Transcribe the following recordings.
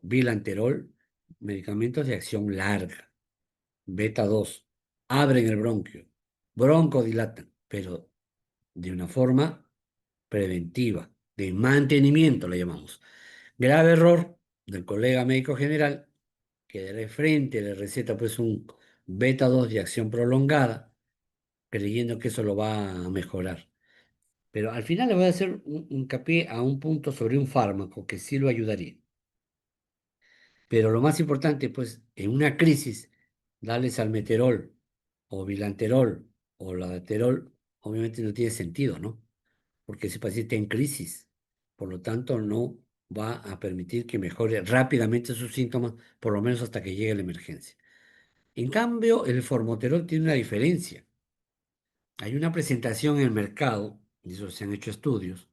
bilanterol, medicamentos de acción larga. Beta 2 abren el bronquio, broncodilatan, pero de una forma preventiva, de mantenimiento, le llamamos. Grave error del colega médico general que de frente le receta pues un beta 2 de acción prolongada, creyendo que eso lo va a mejorar. Pero al final le voy a hacer un hincapié a un punto sobre un fármaco que sí lo ayudaría. Pero lo más importante, pues, en una crisis, darle salmeterol o bilanterol o ladeterol, obviamente no tiene sentido, ¿no? Porque ese paciente está en crisis. Por lo tanto, no va a permitir que mejore rápidamente sus síntomas, por lo menos hasta que llegue la emergencia. En cambio, el formoterol tiene una diferencia. Hay una presentación en el mercado, y eso se han hecho estudios,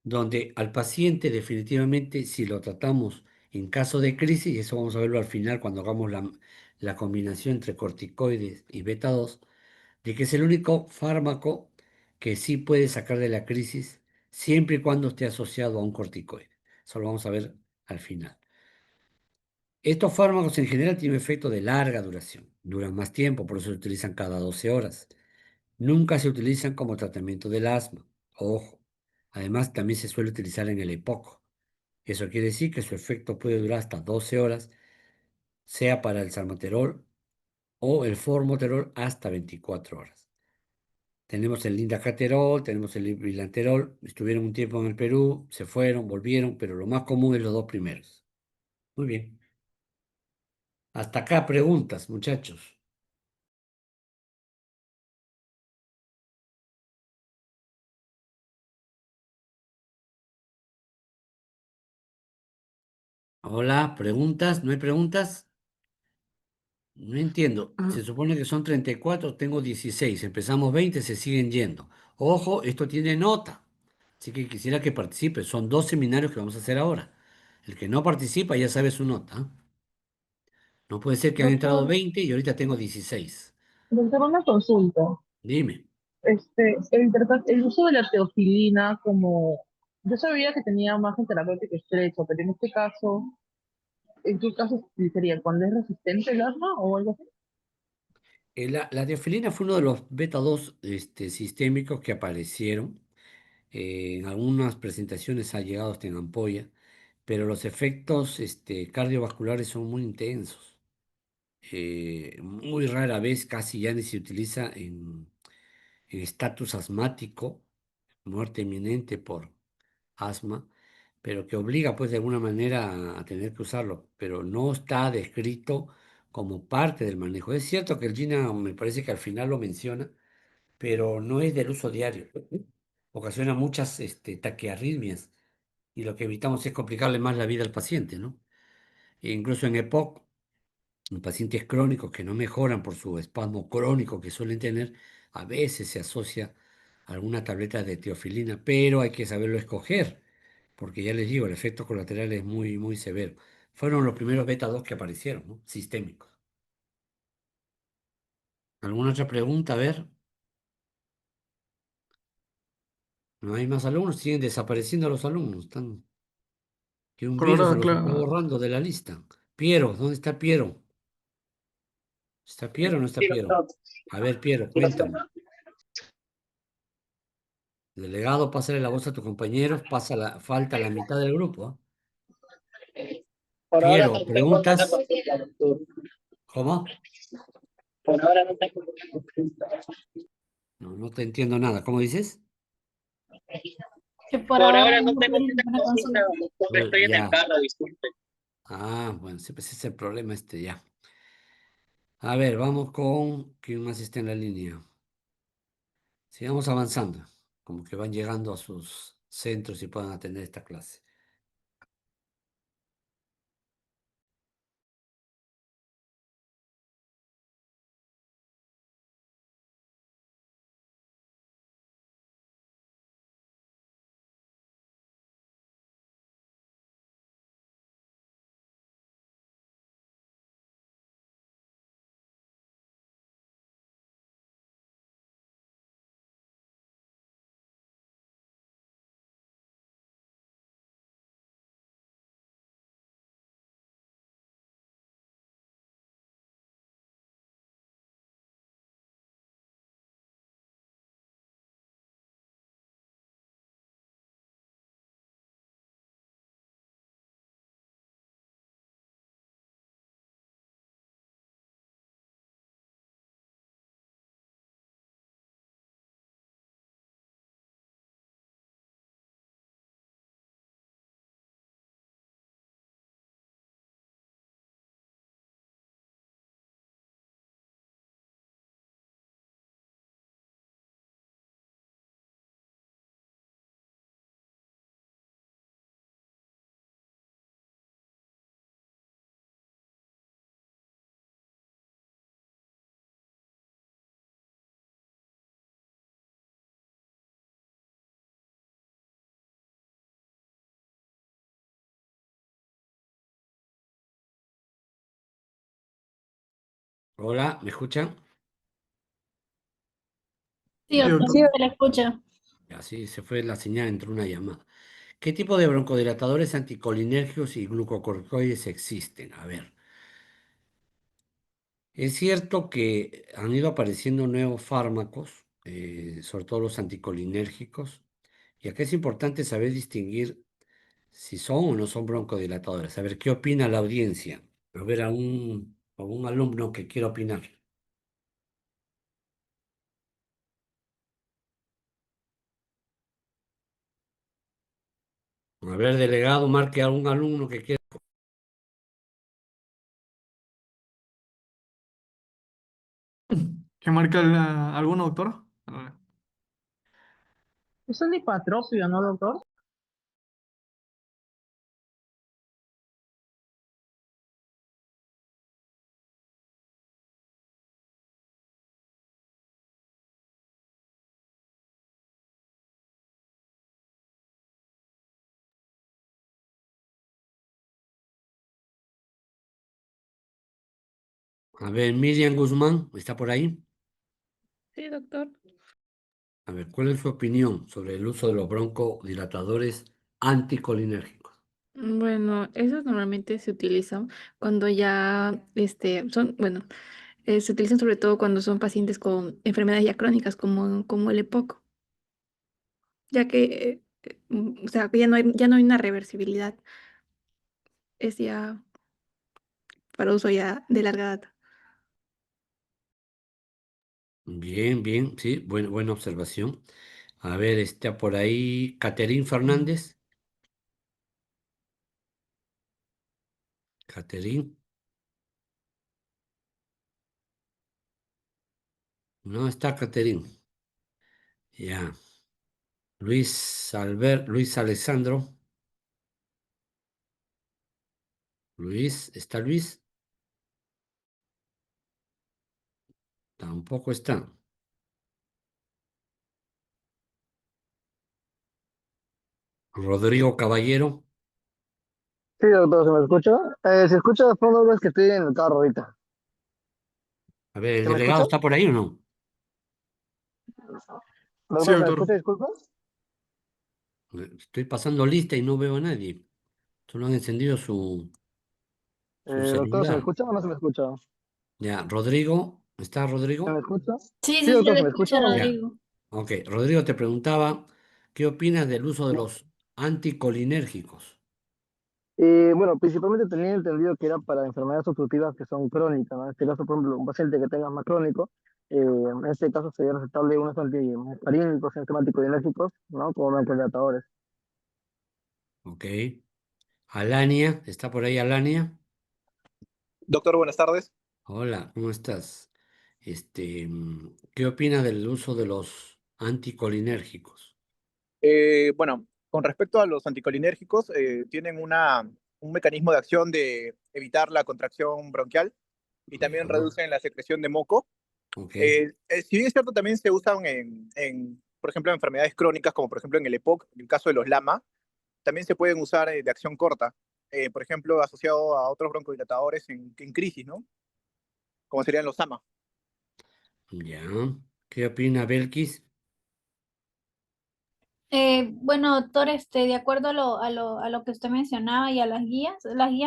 donde al paciente definitivamente, si lo tratamos en caso de crisis, y eso vamos a verlo al final cuando hagamos la combinación entre corticoides y beta 2, de que es el único fármaco que sí puede sacar de la crisis siempre y cuando esté asociado a un corticoide. Eso lo vamos a ver al final. Estos fármacos en general tienen efecto de larga duración, duran más tiempo, por eso se utilizan cada 12 horas. Nunca se utilizan como tratamiento del asma. Ojo. Además, también se suele utilizar en el EPOC. Eso quiere decir que su efecto puede durar hasta 12 horas, sea para el salmeterol o el formoterol hasta 24 horas. Tenemos el lindacaterol, tenemos el bilanterol, estuvieron un tiempo en el Perú, se fueron, volvieron, pero lo más común es los dos primeros. Muy bien. Hasta acá preguntas, muchachos. Hola, preguntas, ¿no hay preguntas? No entiendo. Se supone que son 34, tengo 16. Empezamos 20, se siguen yendo. Ojo, esto tiene nota. Así que quisiera que participe. Son dos seminarios que vamos a hacer ahora. El que no participa ya sabe su nota. ¿Ah? No puede ser que han entrado Doctor, 20 y ahorita tengo 16. doctor, una consulta. Dime. El uso de la teofilina como... Yo sabía que tenía margen terapéutico estrecho, pero en este caso, ¿en qué caso sería? ¿Cuando es resistente el asma o algo así? La teofilina fue uno de los beta 2 sistémicos que aparecieron. En algunas presentaciones ha llegado hasta en ampolla, pero los efectos cardiovasculares son muy intensos. Muy rara vez, casi ya ni se utiliza en estatus asmático, muerte inminente por asma, pero que obliga pues de alguna manera a tener que usarlo, pero no está descrito como parte del manejo. Es cierto que el GINA me parece que al final lo menciona, pero no es del uso diario. Ocasiona muchas taquiarritmias y lo que evitamos es complicarle más la vida al paciente, ¿no? E incluso en EPOC, en pacientes crónicos que no mejoran por su espasmo crónico que suelen tener, a veces se asocia alguna tableta de teofilina, pero hay que saberlo escoger, porque ya les digo, el efecto colateral es muy, muy severo. Fueron los primeros beta 2 que aparecieron, ¿no? Sistémicos. ¿Alguna otra pregunta? A ver, no hay más alumnos, siguen desapareciendo los alumnos. Que un virus se Colorado, los está claro. borrando de la lista. Piero, ¿dónde está Piero? ¿Está Piero o no está Piero? A ver, Piero, cuéntame. Delegado, pásale la voz a tus compañeros, falta la mitad del grupo. ¿Ah? Por ahora Piero, no tengo ninguna ¿preguntas? consulta, doctor. ¿Cómo? Por ahora no tengo ninguna consulta. No, no te entiendo nada. ¿Cómo dices? Que por Por ahora ahora no no tengo tienes ninguna ninguna consulta, consulta. doctor. Estoy en el Ya. carro, disculpe. Ah, bueno, siempre ese es el problema ya. A ver, vamos con quién más está en la línea. Sigamos avanzando, como que van llegando a sus centros y puedan atender esta clase. Hola, ¿me escuchan? Sí, Sí, doctor, doctor. Sí, se la escucha. Así se fue la señal, entró una llamada. ¿Qué tipo de broncodilatadores anticolinérgicos y glucocorticoides existen? A ver, es cierto que han ido apareciendo nuevos fármacos, sobre todo los anticolinérgicos, y acá es importante saber distinguir si son o no son broncodilatadores. A ver, ¿qué opina la audiencia? A ver, a un alumno que quiera opinar. A ver, delegado, marque a un alumno que quiera. ¿Qué marca alguno, doctor? A ver. Es un hipatropio, ¿no, doctor? A ver, Miriam Guzmán, ¿está por ahí? Sí, doctor. A ver, ¿cuál es su opinión sobre el uso de los broncodilatadores anticolinérgicos? Bueno, esos normalmente se utilizan cuando ya, bueno, se utilizan sobre todo cuando son pacientes con enfermedades ya crónicas como el EPOC, ya que, o sea, que ya no hay una reversibilidad, es ya para uso ya de larga data. Bien, bien, sí, buena observación. A ver, está por ahí Caterín Fernández. Caterín, no está Caterín. Ya. Luis Alessandro. Luis, ¿está Luis? Tampoco está. Rodrigo Caballero. sí, doctor, ¿se me escucha? Se escucha de fondo, es que estoy en el carro ahorita. A ver, ¿el ¿Se me delegado escucha? está por ahí o no? Sí, Doctor, ¿se me doctor. escucha? Disculpa. Estoy pasando lista y no veo a nadie. Solo han encendido su Doctor, ¿se me celular. escucha o no se me escucha? Ya, Rodrigo, ¿está ¿Se me Rodrigo? escucha? Sí, Sí, sí, se doctor, le ¿se me escucha? escucha, Ya, Rodrigo. ok. Rodrigo te preguntaba, ¿qué opinas del uso de los anticolinérgicos? Bueno, principalmente tenía entendido que era para enfermedades obstructivas que son crónicas, ¿no? En este caso, por ejemplo, un paciente que tenga más crónico, en este caso sería recetable unos antimuscarínicos, anticolinérgicos, ¿no? Como broncodilatadores. Ok. Alania, ¿está por ahí Alania? Doctor, buenas tardes. Hola, ¿cómo estás? ¿Qué opinas del uso de los anticolinérgicos? Bueno, con respecto a los anticolinérgicos, tienen un mecanismo de acción de evitar la contracción bronquial y Ya, también reducen la secreción de moco. ok, Si bien es cierto, también se usan por ejemplo, en enfermedades crónicas, como por ejemplo en el EPOC, en el caso de los LAMA, también se pueden usar de acción corta, por ejemplo, asociado a otros broncodilatadores en crisis, ¿no? Como serían los AMA. ya. ¿Qué opina Belkis? Bueno, doctor, de acuerdo a lo que usted mencionaba y a las guías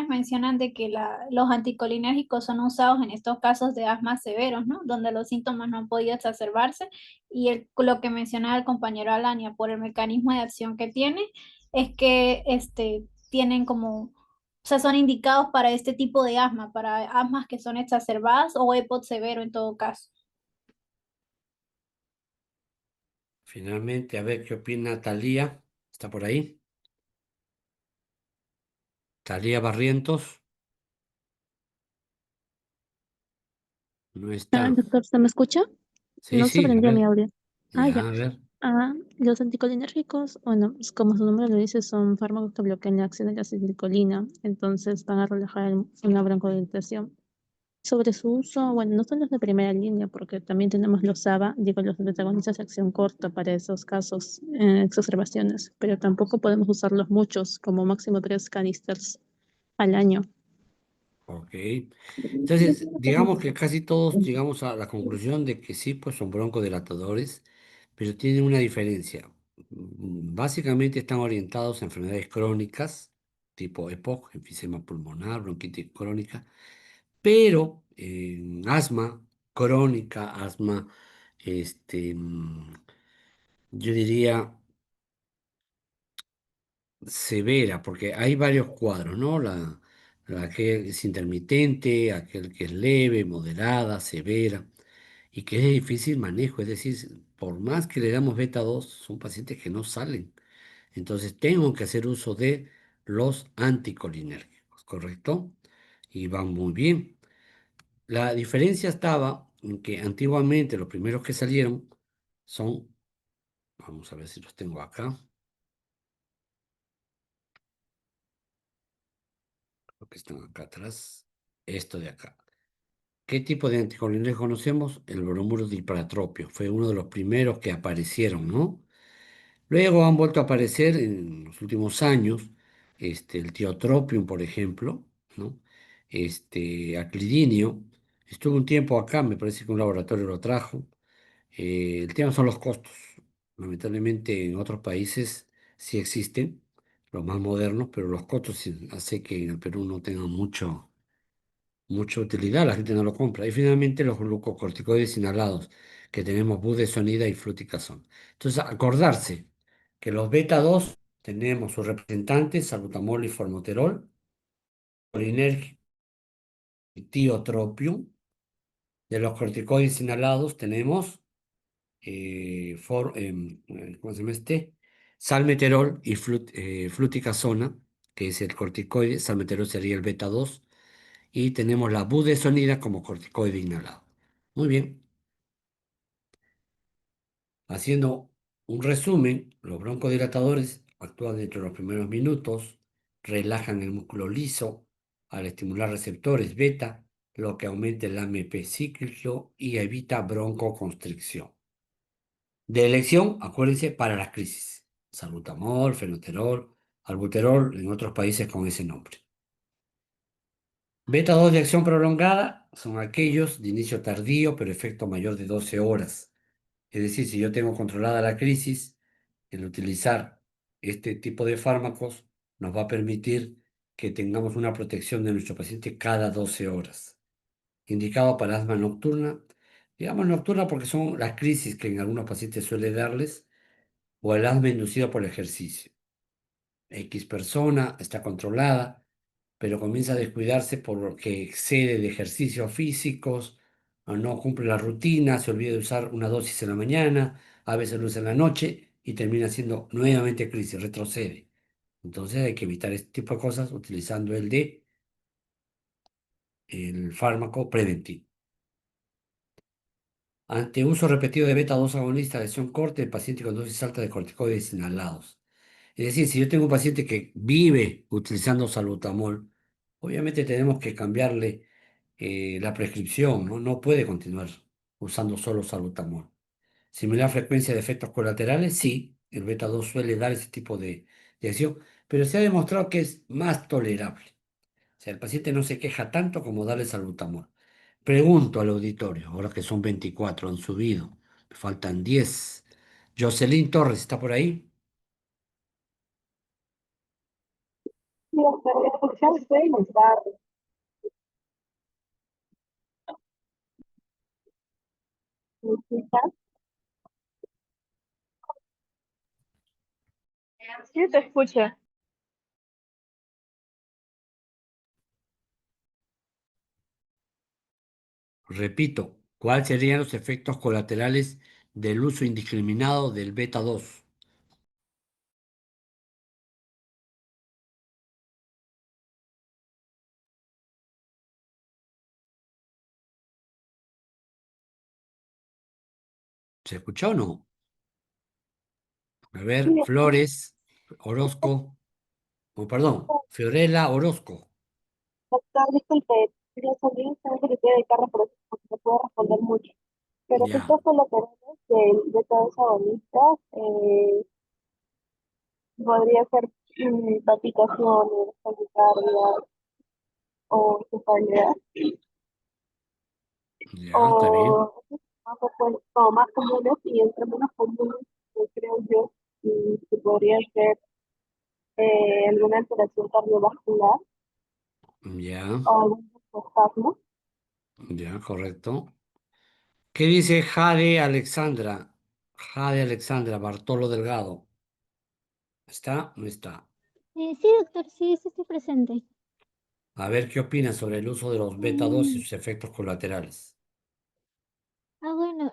mencionan de que los anticolinérgicos son usados en estos casos de asma severos, ¿no? Donde los síntomas no han podido exacerbarse y lo que mencionaba el compañero Alania por el mecanismo de acción que tiene es que tienen como, o sea, son indicados para este tipo de asma, para asmas que son exacerbadas o EPOC severo en todo caso. Finalmente, a ver qué opina Talía. ¿Está por ahí? Talía Barrientos. No está. Doctor, ¿se me escucha? Sí, No se sí, a prendió mi ver. audio. Ya. Ya, a ver. Los anticolinérgicos, bueno, pues como su nombre lo dice, son fármacos que bloquean la acción de la acetilcolina, entonces van a relajar una broncodilatación. Sobre su uso, bueno, no son los de primera línea, porque también tenemos los ABA, digo, los protagonistas de acción corta para esos casos, exacerbaciones, pero tampoco podemos usarlos muchos, como máximo 3 canisters al año. Ok. Entonces, digamos que casi todos llegamos a la conclusión de que sí, pues son broncodilatadores, pero tienen una diferencia. Básicamente están orientados a enfermedades crónicas, tipo EPOC, enfisema pulmonar, bronquitis crónica, pero en asma crónica, asma, yo diría severa, porque hay varios cuadros, ¿no? La que es intermitente, aquel que es leve, moderada, severa, y que es de difícil manejo, es decir, por más que le damos beta 2 son pacientes que no salen. Entonces tengo que hacer uso de los anticolinérgicos, ¿correcto? Y van muy bien. La diferencia estaba en que antiguamente los primeros que salieron son, vamos a ver si los tengo acá, los que están acá atrás, esto de acá. ¿Qué tipo de anticolinérgico conocemos? El bromuro de hipertropio. Fue uno de los primeros que aparecieron, ¿no? Luego han vuelto a aparecer en los últimos años, el tiotropium, por ejemplo, ¿no? Aclidinio. Estuvo un tiempo acá, me parece que un laboratorio lo trajo. El tema son los costos. Lamentablemente en otros países sí existen, los más modernos, pero los costos sí hace que en el Perú no tengan mucha utilidad, la gente no lo compra. Y finalmente los glucocorticoides inhalados, que tenemos budesonida y fluticasona. Entonces, acordarse que los beta 2 tenemos sus representantes, salbutamol y formoterol, colinérgico y tiotropium. De los corticoides inhalados tenemos ¿cómo se llama este? Salmeterol y fluticasona, que es el corticoide, salmeterol sería el beta 2 y tenemos la budesonida como corticoide inhalado. Muy bien, haciendo un resumen, los broncodilatadores actúan dentro de los primeros minutos, relajan el músculo liso al estimular receptores beta, lo que aumenta el AMP cíclico y evita broncoconstricción. De elección, acuérdense, para las crisis. Salbutamol, fenoterol, albuterol, en otros países con ese nombre. Beta 2 de acción prolongada son aquellos de inicio tardío, pero efecto mayor de 12 horas. Es decir, si yo tengo controlada la crisis, el utilizar este tipo de fármacos nos va a permitir que tengamos una protección de nuestro paciente cada 12 horas. Indicado para asma nocturna, digamos nocturna porque son las crisis que en algunos pacientes suele darles, o el asma inducido por el ejercicio. X persona está controlada, pero comienza a descuidarse porque excede de ejercicios físicos, o no cumple la rutina, se olvida de usar una dosis en la mañana, a veces lo usa en la noche y termina siendo nuevamente crisis, retrocede. Entonces hay que evitar este tipo de cosas utilizando el fármaco preventivo. Ante uso repetido de beta 2 agonista de acción corta, el paciente con dosis alta de corticoides inhalados. Es decir, si yo tengo un paciente que vive utilizando salbutamol, obviamente tenemos que cambiarle la prescripción, ¿no? No puede continuar usando solo salbutamol. Similar frecuencia de efectos colaterales, sí, el beta 2 suele dar ese tipo de acción, pero se ha demostrado que es más tolerable. O sea, el paciente no se queja tanto como darle salbutamol. Pregunto al auditorio, ahora que son 24, han subido, me faltan 10. Jocelyn Torres, ¿está por ahí? Sí, doctor, le escuché a usted y los barrios. ¿Me escucha? Sí, te escucha. Repito, ¿cuáles serían los efectos colaterales del uso indiscriminado del beta 2? ¿Se escuchó o no? A ver, Sí, Flores, Orozco, oh, perdón, Fiorella Orozco. doctor, disculpe, yo salí un centro que tiene de carro, por eso no puedo responder mucho. Pero Ya, efectos colaterales de todos agonistas podría ser palpitaciones, taquicardia, o inestabilidad, Ya, está bien. o más, como más comunes y entre menos comunes, creo yo, que podría ser alguna alteración cardiovascular Ya, o algún espasmo. ya, correcto. ¿Qué dice Jade Alexandra? Jade Alexandra, Bartolo Delgado. ¿Está? No está. Sí, doctor, sí, sí estoy presente. A ver qué opinas sobre el uso de los beta 2 y Mm, sus efectos colaterales. bueno,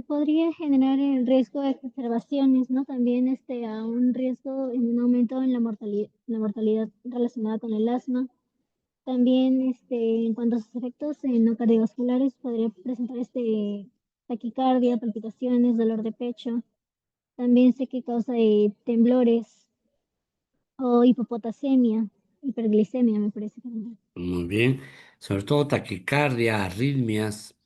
podría generar el riesgo de exacerbaciones, ¿no? También a un riesgo en un aumento en la mortalidad relacionada con el asma. También, en cuanto a sus efectos no cardiovasculares, podría presentar taquicardia, palpitaciones, dolor de pecho. También sé que causa temblores o hipopotasemia, hiperglicemia, me parece también. Muy bien. Sobre todo taquicardia, arritmias,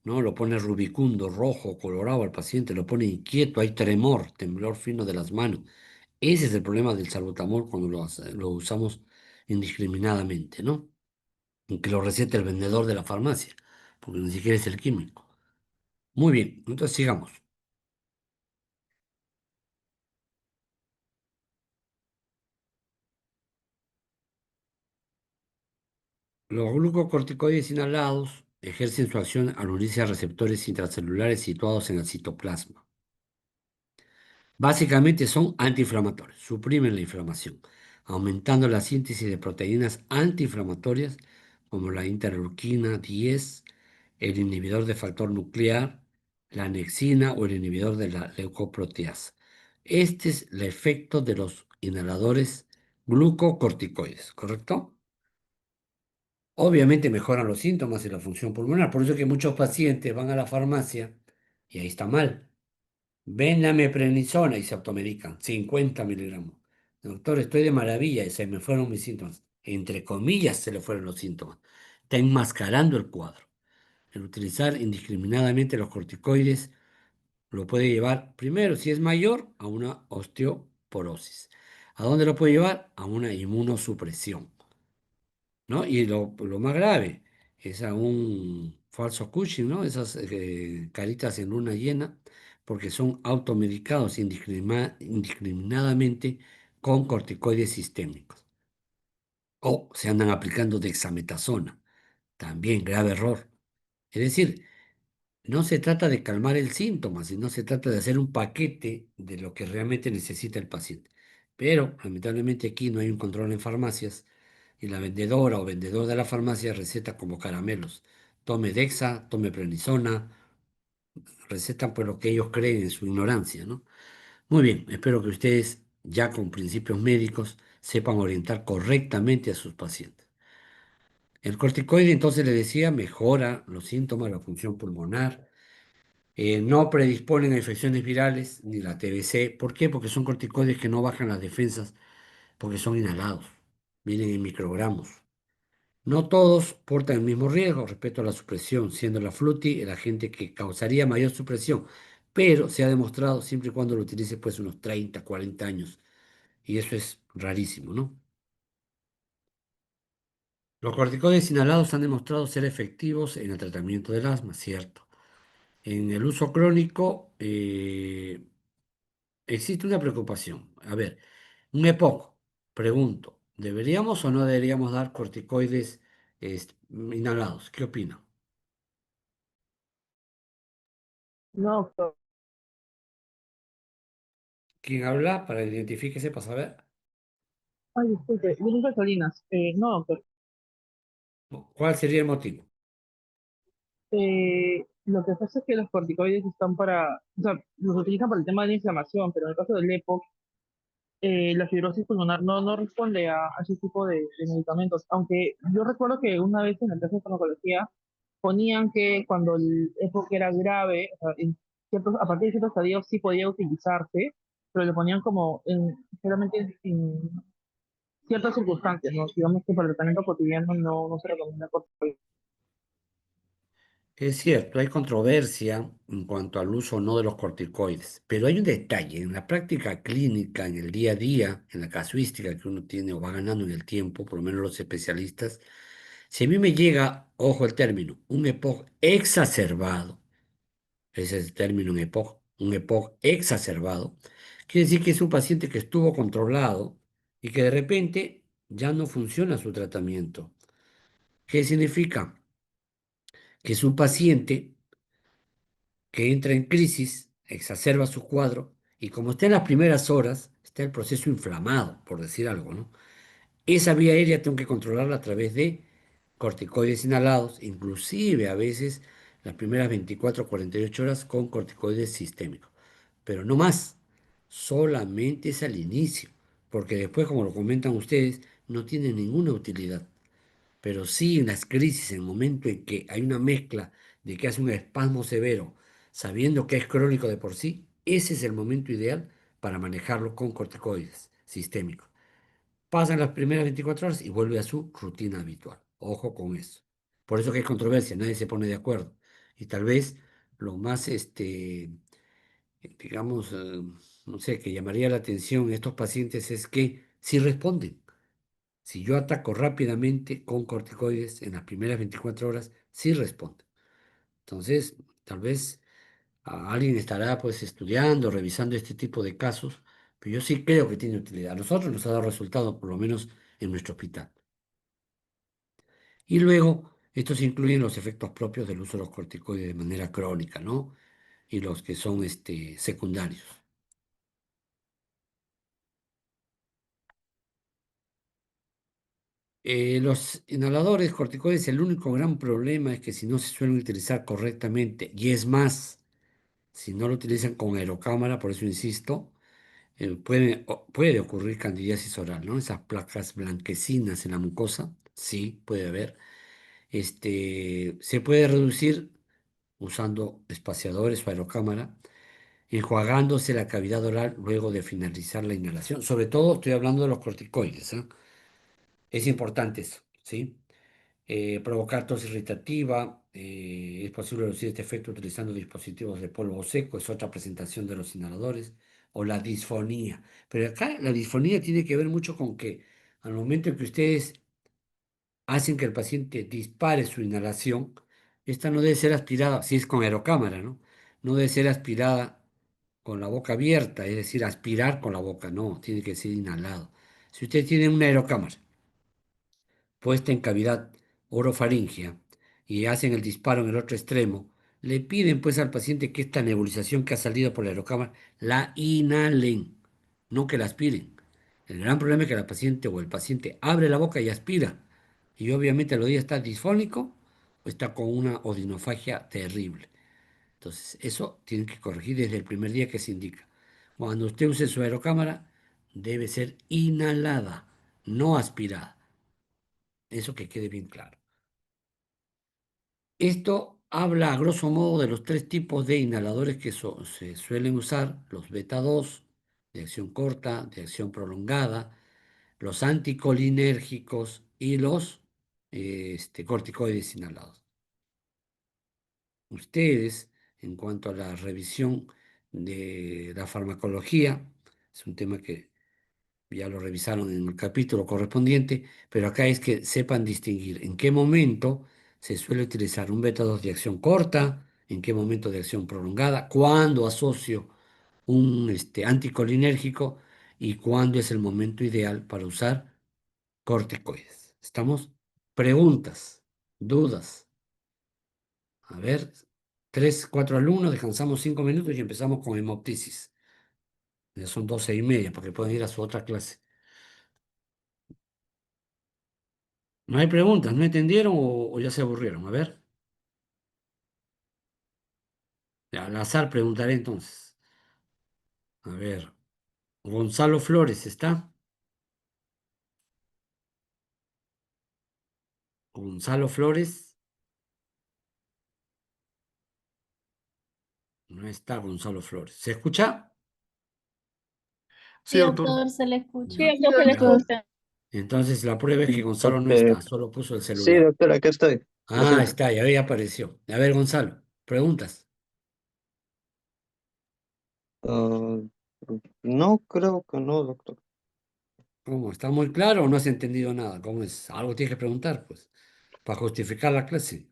¿no? Lo pone rubicundo, rojo, colorado al paciente, lo pone inquieto, hay tremor, temblor fino de las manos. Ese es el problema del salbutamol cuando lo usamos indiscriminadamente, ¿no? Aunque lo recete el vendedor de la farmacia, porque ni siquiera es el químico. Muy bien, entonces sigamos. Los glucocorticoides inhalados ejercen su acción al unirse a receptores intracelulares situados en el citoplasma. Básicamente son antiinflamatorios, suprimen la inflamación, aumentando la síntesis de proteínas antiinflamatorias como la interleuquina 10, el inhibidor de factor nuclear, la anexina o el inhibidor de la leucoproteasa. Este es el efecto de los inhaladores glucocorticoides, ¿correcto? Obviamente mejoran los síntomas y la función pulmonar, por eso es que muchos pacientes van a la farmacia y ahí está mal. Ven la meprednisona y se automedican, 50 miligramos. Doctor, estoy de maravilla y se me fueron mis síntomas. Entre comillas se le fueron los síntomas. Está enmascarando el cuadro. El utilizar indiscriminadamente los corticoides lo puede llevar, primero, si es mayor, a una osteoporosis. ¿A dónde lo puede llevar? A una inmunosupresión, ¿no? Y lo más grave es a un falso Cushing, ¿no? Esas caritas en luna llena, porque son automedicados indiscriminadamente con corticoides sistémicos. O se andan aplicando dexametasona, también grave error. Es decir, no se trata de calmar el síntoma, sino se trata de hacer un paquete de lo que realmente necesita el paciente. Pero lamentablemente aquí no hay un control en farmacias y la vendedora o vendedor de la farmacia receta como caramelos. Tome Dexa, tome prednisona, recetan por lo que ellos creen en su ignorancia, ¿no? Muy bien, espero que ustedes ya con principios médicos sepan orientar correctamente a sus pacientes. El corticoide, entonces le decía, mejora los síntomas, la función pulmonar, no predisponen a infecciones virales ni la TBC. ¿Por qué? Porque son corticoides que no bajan las defensas porque son inhalados, vienen en microgramos. No todos portan el mismo riesgo respecto a la supresión, siendo la fluti el agente que causaría mayor supresión, pero se ha demostrado siempre y cuando lo utilice pues unos 30, 40 años, y eso es rarísimo, ¿no? Los corticoides inhalados han demostrado ser efectivos en el tratamiento del asma, cierto. En el uso crónico existe una preocupación. A ver, un EPOC, pregunto, ¿deberíamos o no deberíamos dar corticoides inhalados? ¿Qué opina? No, doctor. ¿Quién habla? Para identifíquese, para saber. Ay, disculpe, Luis Salinas. No, doctor. ¿Cuál sería el motivo? Lo que pasa es que los corticoides están o sea, los utilizan para el tema de la inflamación, pero en el caso del EPOC, la fibrosis pulmonar no responde a ese tipo de medicamentos. Aunque yo recuerdo que una vez en el caso de farmacología ponían que cuando el EPOC era grave, o sea, a partir de ciertos estadios sí podía utilizarse, pero le ponían como solamente en ciertas circunstancias, ¿no? Digamos que para el tratamiento cotidiano no se recomienda corticoides. Es cierto, hay controversia en cuanto al uso o no de los corticoides, pero hay un detalle, en la práctica clínica, en el día a día, en la casuística que uno tiene o va ganando en el tiempo, por lo menos los especialistas, Si a mí me llega, ojo el término, un EPOC exacerbado, ese es el término un EPOC exacerbado, quiere decir que es un paciente que estuvo controlado y que de repente ya no funciona su tratamiento. ¿Qué significa? Que es un paciente que entra en crisis, exacerba su cuadro y como está en las primeras horas, está el proceso inflamado, por decir algo, ¿no? Esa vía aérea tengo que controlarla a través de corticoides inhalados, inclusive a veces las primeras 24 o 48 horas con corticoides sistémicos. Pero no más, solamente es al inicio, porque después, como lo comentan ustedes, no tiene ninguna utilidad. Pero sí en las crisis, en el momento en que hay una mezcla de que hace un espasmo severo, sabiendo que es crónico de por sí, ese es el momento ideal para manejarlo con corticoides sistémicos. Pasan las primeras 24 horas y vuelve a su rutina habitual. Ojo con eso. Por eso que hay controversia, nadie se pone de acuerdo. Y tal vez lo más, digamos, no sé, que llamaría la atención en estos pacientes es que sí responden. Si yo ataco rápidamente con corticoides en las primeras 24 horas, sí responden. Entonces, tal vez alguien estará pues estudiando, revisando este tipo de casos, pero yo sí creo que tiene utilidad. A nosotros nos ha dado resultado, por lo menos en nuestro hospital. Y luego, estos incluyen los efectos propios del uso de los corticoides de manera crónica, ¿no? Y los que son secundarios. Los inhaladores corticoides, el único gran problema es que si no se suelen utilizar correctamente, y es más, si no lo utilizan con aerocámara, por eso insisto, puede ocurrir candidiasis oral, ¿no? Esas placas blanquecinas en la mucosa, sí, puede haber. Se puede reducir usando espaciadores o aerocámara, enjuagándose la cavidad oral luego de finalizar la inhalación. Sobre todo estoy hablando de los corticoides, ¿ah? Es importante eso, ¿sí? Provocar tos irritativa, es posible reducir este efecto utilizando dispositivos de polvo seco, es otra presentación de los inhaladores, o la disfonía. Pero acá la disfonía tiene que ver mucho con que al momento en que ustedes hacen que el paciente dispare su inhalación, esta no debe ser aspirada, si es con aerocámara, ¿no? No debe ser aspirada con la boca abierta, es decir, aspirar con la boca, no, tiene que ser inhalado. Si usted tiene una aerocámara puesta en cavidad orofaringea y hacen el disparo en el otro extremo, le piden pues al paciente que esta nebulización que ha salido por la aerocámara la inhalen, no que la aspiren. El gran problema es que la paciente o el paciente abre la boca y aspira, y obviamente el oído está disfónico o está con una odinofagia terrible. Entonces, eso tiene que corregir desde el primer día que se indica. Cuando usted use su aerocámara, debe ser inhalada, no aspirada. Eso que quede bien claro. Esto habla a grosso modo de los tres tipos de inhaladores que se suelen usar, los beta 2 de acción corta, de acción prolongada, los anticolinérgicos y los corticoides inhalados. Ustedes, en cuanto a la revisión de la farmacología, es un tema que ya lo revisaron en el capítulo correspondiente, pero acá es que sepan distinguir en qué momento se suele utilizar un beta 2 de acción corta, en qué momento de acción prolongada, cuándo asocio un anticolinérgico y cuándo es el momento ideal para usar corticoides. ¿Estamos? Preguntas, dudas. A ver, 3, 4 alumnos, descansamos 5 minutos y empezamos con hemoptisis. Ya son 12:30 porque pueden ir a su otra clase. No hay preguntas, ¿no entendieron o ya se aburrieron? A ver, al azar preguntaré entonces. A ver, Gonzalo Flores, ¿está? Gonzalo Flores, no está Gonzalo Flores. ¿Se escucha? Sí, Sí, doctor. doctor, se le Sí, escucha. no se le Ya. escucha. Entonces la prueba es que Gonzalo no Este, está, solo puso el sí, celular. doctor, acá estoy. Lo Ah, siento. está, ya apareció. A ver, Gonzalo, preguntas. Ah, no, creo que no, doctor. ¿Cómo? ¿Está muy claro o no has entendido nada? ¿Cómo es? Algo tienes que preguntar, pues. para justificar la clase.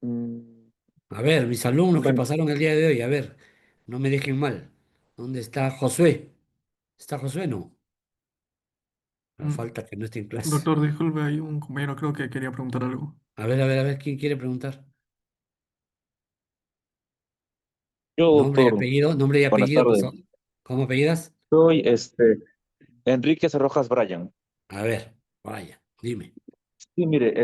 Mm, A ver, mis alumnos que bueno, pasaron el día de hoy, a ver, no me dejen mal. ¿Dónde está Josué? ¿Está Josué? No. Me Mm, falta que no esté en clase. Doctor, disculpe, hay un compañero creo que quería preguntar algo. A ver, a ver, a ver, ¿quién quiere preguntar? Yo, Nombre y doctor, apellido, nombre y buenas apellido, tardes. pasó. ¿Cómo apellidas? Soy Enríquez Rojas Bryan. A ver, vaya, dime. Sí, mire,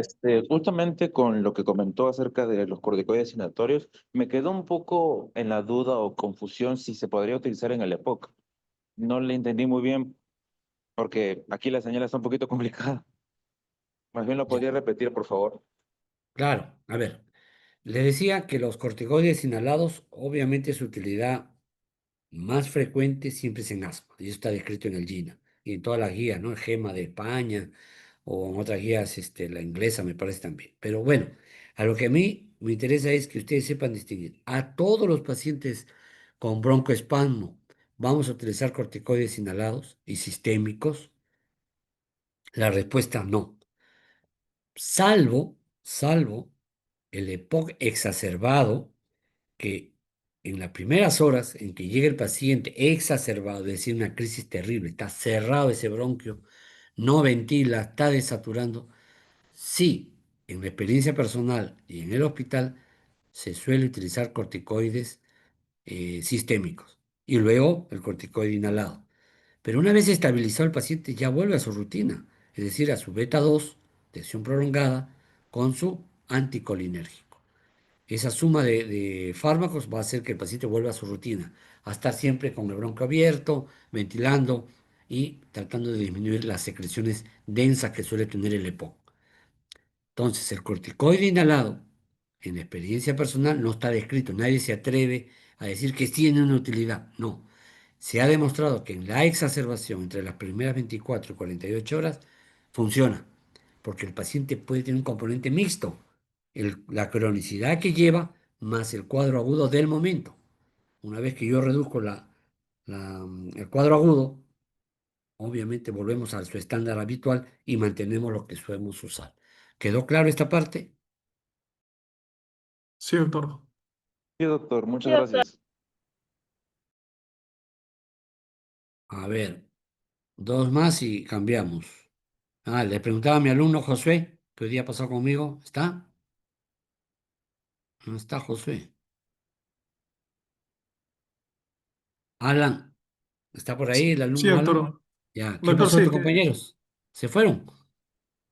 justamente con lo que comentó acerca de los corticoides inhalatorios, me quedó un poco en la duda o confusión si se podría utilizar en el EPOC. No le entendí muy bien porque aquí la señal está un poquito complicada. Más bien lo Ya. podría repetir, por favor. Claro, a ver. Le decía que los corticoides inhalados, obviamente su utilidad más frecuente siempre es en asma, y eso está descrito en el GINA y en todas las guías, ¿no? El GEMA de España o en otras guías, la inglesa me parece también. Pero bueno, a lo que a mí me interesa es que ustedes sepan distinguir. A todos los pacientes con broncoespasmo vamos a utilizar corticoides inhalados y sistémicos. La respuesta no, salvo el EPOC exacerbado que en las primeras horas en que llega el paciente exacerbado, es decir, una crisis terrible, está cerrado ese bronquio, no ventila, está desaturando, sí, en mi experiencia personal y en el hospital se suele utilizar corticoides sistémicos y luego el corticoide inhalado. Pero una vez estabilizado el paciente ya vuelve a su rutina, es decir, a su beta 2 de acción prolongada, con su anticolinérgico. Esa suma de fármacos va a hacer que el paciente vuelva a su rutina, a estar siempre con el bronco abierto, ventilando y tratando de disminuir las secreciones densas que suele tener el EPOC. Entonces, el corticoide inhalado, en la experiencia personal, no está descrito. Nadie se atreve a decir que tiene una utilidad. No. Se ha demostrado que en la exacerbación entre las primeras 24 y 48 horas funciona, porque el paciente puede tener un componente mixto, la cronicidad que lleva más el cuadro agudo del momento. Una vez que yo reduzco el cuadro agudo, obviamente volvemos a su estándar habitual y mantenemos lo que solemos usar. ¿Quedó claro esta parte? Sí, doctor. Sí, doctor, Sí, muchas doctor. gracias. A ver, dos más y cambiamos. Ah, le preguntaba a mi alumno Josué, que hoy día pasó conmigo. ¿Está? No está Josué. Alan, ¿está por ahí el Sí, alumno Alan? doctor. Ya, ¿qué Doctor, pasó sí, tus compañeros? ¿Se fueron?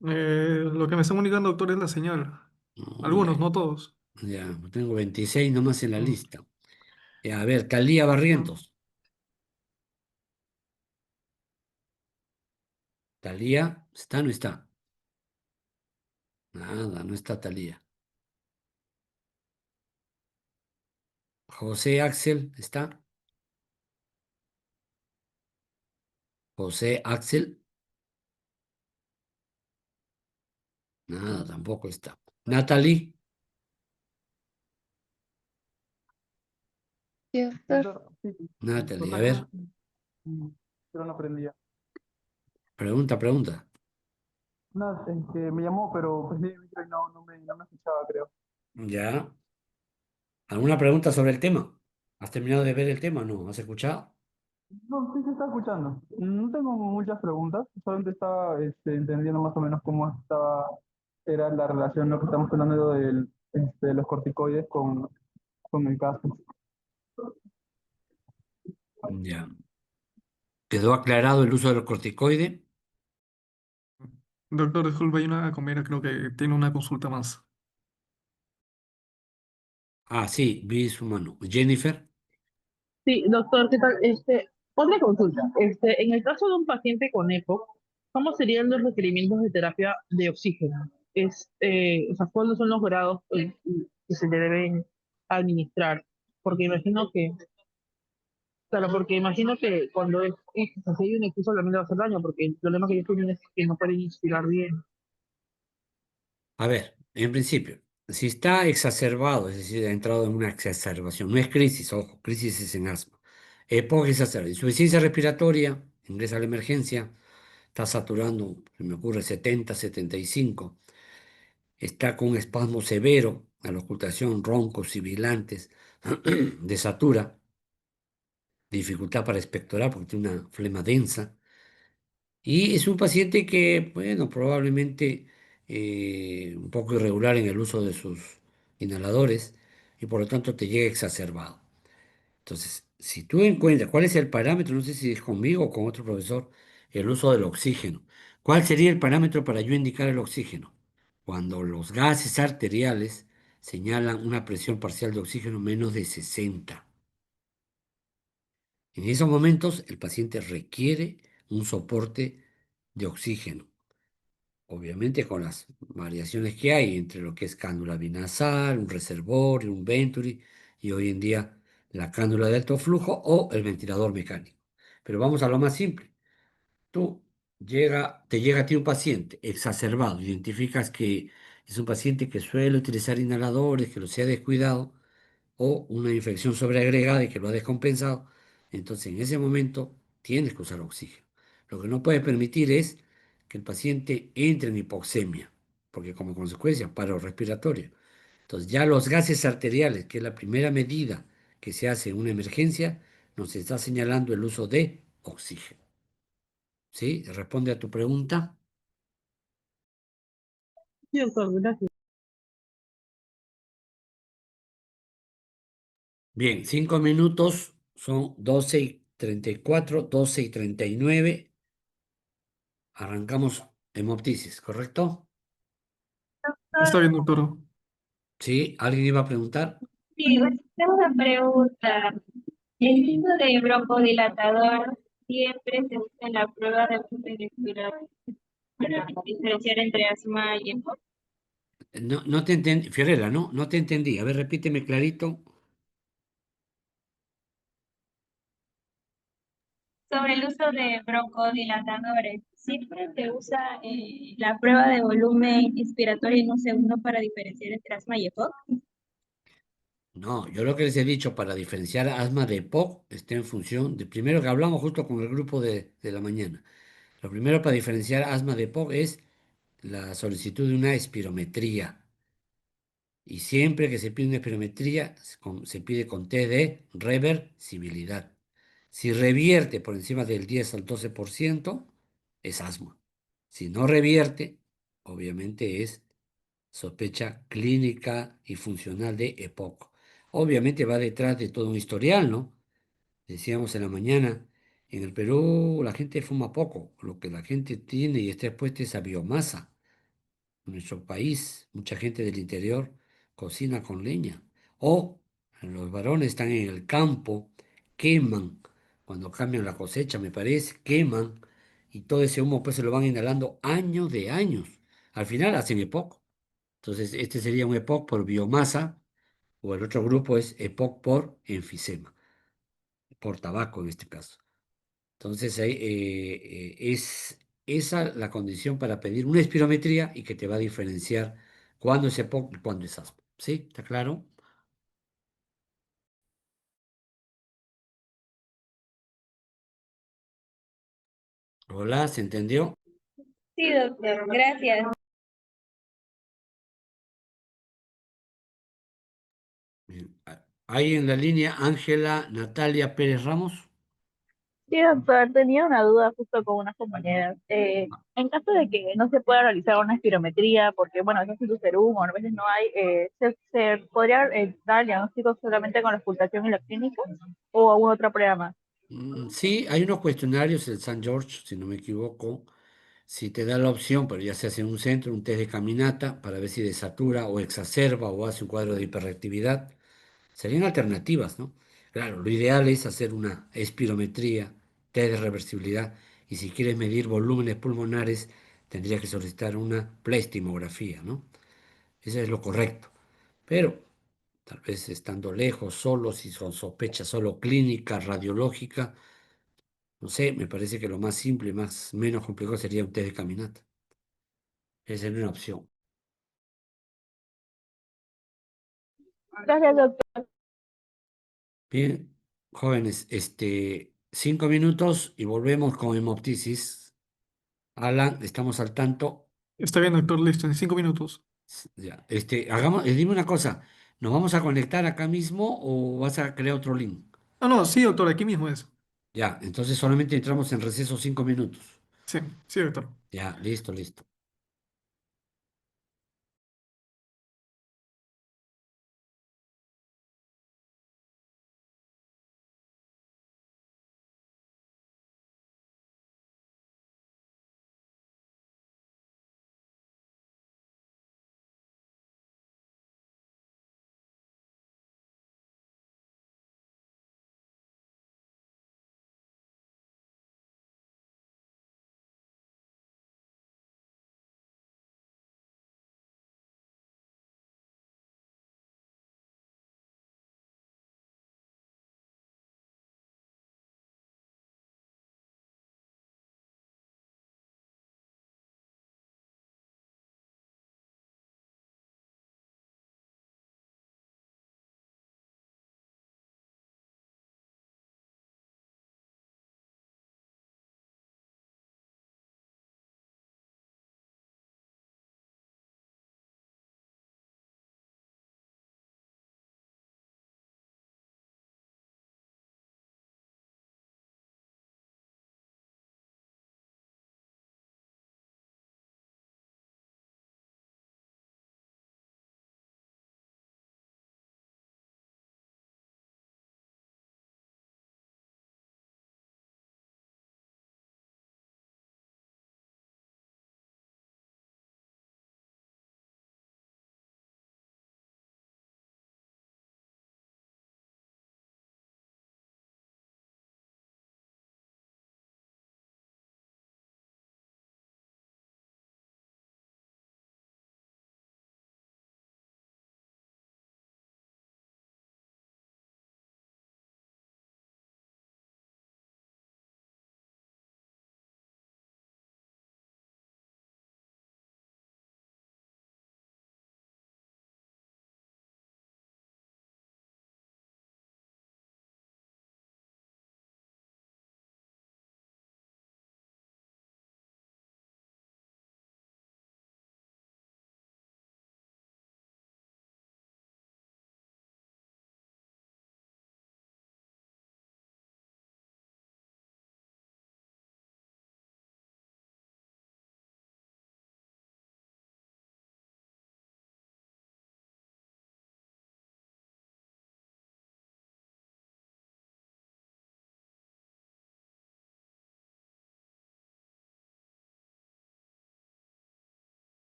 lo que me está comunicando, doctor, es la señal. No, Algunos, no todos. ya, tengo 26 nomás en la Mm, lista. Ya, a ver, Talía mm. Barrientos. ¿Talía está o no está? Nada, no está Talía. José Axel, ¿está? José Axel, nada, tampoco está. Natalie, Sí, doctor. Doctor, sí, Natalie, a ver, totalmente. Pero no aprendía. pregunta. No, me llamó, pero prendí el micro y no me escuchaba, creo. Ya, ¿alguna pregunta sobre el tema? ¿Has terminado de ver el tema o no? ¿Has escuchado? No, sí se está escuchando. No tengo muchas preguntas, solamente estaba entendiendo más o menos era la relación, lo que estamos hablando de los corticoides con el caso. Ya. ¿Quedó aclarado el uso del corticoide? Doctor, disculpe, hay una compañera, creo que tiene una consulta más. Ah, sí, vi su mano. Jennifer, Sí, doctor, ¿qué tal? Otra consulta. En el caso de un paciente con EPOC, ¿cómo serían los requerimientos de terapia de oxígeno? O sea, ¿cuáles son los grados que se le deben administrar? Porque imagino que, claro, porque imagino que cuando si hay un exceso también le va a hacer daño, porque el problema que ellos tienen es que no pueden inspirar bien. a ver, en principio, si está exacerbado, es decir, ha entrado en una exacerbación, no es crisis, ojo, crisis es en asma. EPOC exacerbado, insuficiencia respiratoria, ingresa a la emergencia, está saturando, se me ocurre 70, 75, está con un espasmo severo a la ocultación, roncos, sibilantes, desatura, dificultad para expectorar porque tiene una flema densa. Y es un paciente que, bueno, probablemente un poco irregular en el uso de sus inhaladores y por lo tanto te llega exacerbado. Entonces, si tú encuentras, ¿cuál es el parámetro? No sé si es conmigo o con otro profesor, el uso del oxígeno. ¿Cuál sería el parámetro para yo indicar el oxígeno? Cuando los gases arteriales señalan una presión parcial de oxígeno menos de 60. En esos momentos, el paciente requiere un soporte de oxígeno. Obviamente con las variaciones que hay entre lo que es cánula binasal, un reservorio, un venturi y hoy en día la cánula de alto flujo o el ventilador mecánico. Pero vamos a lo más simple. Tú te llega a ti un paciente exacerbado, identificas que es un paciente que suele utilizar inhaladores, que lo se ha descuidado o una infección sobreagregada y que lo ha descompensado, entonces en ese momento tienes que usar oxígeno. Lo que no puedes permitir es que el paciente entre en hipoxemia, porque como consecuencia, paro respiratorio. Entonces ya los gases arteriales, que es la primera medida que se hace en una emergencia, nos está señalando el uso de oxígeno. ¿Sí? ¿Responde a tu pregunta? Sí, doctor, gracias. Bien, 5 minutos son 12:34, 12:39. Arrancamos hemoptisis, ¿correcto? Está bien, doctor. Sí, ¿alguien iba a preguntar? Sí, tengo una pregunta. El tipo de broncodilatador siempre se usa en la prueba de volumen respiratorio para diferenciar entre asma y EPOC. No, no te entendí, Fiorella, no, no te entendí. A ver, repíteme clarito. Sobre el uso de broncodilatadores, siempre se usa la prueba de volumen inspiratorio en un segundo para diferenciar entre asma y EPOC. No, yo lo que les he dicho para diferenciar asma de EPOC está en función de, primero que hablamos justo con el grupo de la mañana. Lo primero para diferenciar asma de EPOC es la solicitud de una espirometría. Y siempre que se pide una espirometría, se pide con test de reversibilidad. Si revierte por encima del 10 al 12%, es asma. Si no revierte, obviamente es sospecha clínica y funcional de EPOC. Obviamente va detrás de todo un historial, ¿no? Decíamos en la mañana, en el Perú la gente fuma poco, lo que la gente tiene y está expuesta es a biomasa. En nuestro país, mucha gente del interior cocina con leña. O los varones están en el campo, queman, cuando cambian la cosecha, me parece, queman, y todo ese humo pues se lo van inhalando años de años. Al final hacen EPOC. Entonces, este sería un EPOC por biomasa, o el otro grupo es EPOC por enfisema, por tabaco en este caso. Entonces, es esa la condición para pedir una espirometría y que te va a diferenciar cuándo es EPOC y cuándo es asma. ¿Sí? ¿Está claro? Hola, ¿se entendió? Sí, doctor, gracias. Bien. Hay en la línea Ángela Natalia Pérez Ramos. Sí, doctor, tenía una duda justo con unas compañeras. En caso de que no se pueda realizar una espirometría, porque bueno, eso es serum o a veces no hay, ¿se podría dar el diagnóstico solamente con la ocultación y la clínica o alguna otra prueba más? Sí, hay unos cuestionarios, el San George, si no me equivoco, si te da la opción, pero ya se hace en un centro, un test de caminata para ver si desatura o exacerba o hace un cuadro de hiperreactividad. Serían alternativas, ¿no? Claro, lo ideal es hacer una espirometría, test de reversibilidad, y si quieres medir volúmenes pulmonares, tendrías que solicitar una pleistimografía, ¿no? Eso es lo correcto. Pero tal vez estando lejos, solo, si son sospechas solo clínica, radiológica, no sé, me parece que lo más simple, menos complicado sería un test de caminata. Esa sería una opción. Gracias, doctor. Bien, jóvenes, 5 minutos y volvemos con hemoptisis. Alan, estamos al tanto. Está bien, doctor, listo, en 5 minutos. Ya, dime una cosa, ¿nos vamos a conectar acá mismo o vas a crear otro link? Ah, no, sí, doctor, aquí mismo es. Ya, entonces solamente entramos en receso 5 minutos. Sí, sí, doctor. Ya, listo, listo.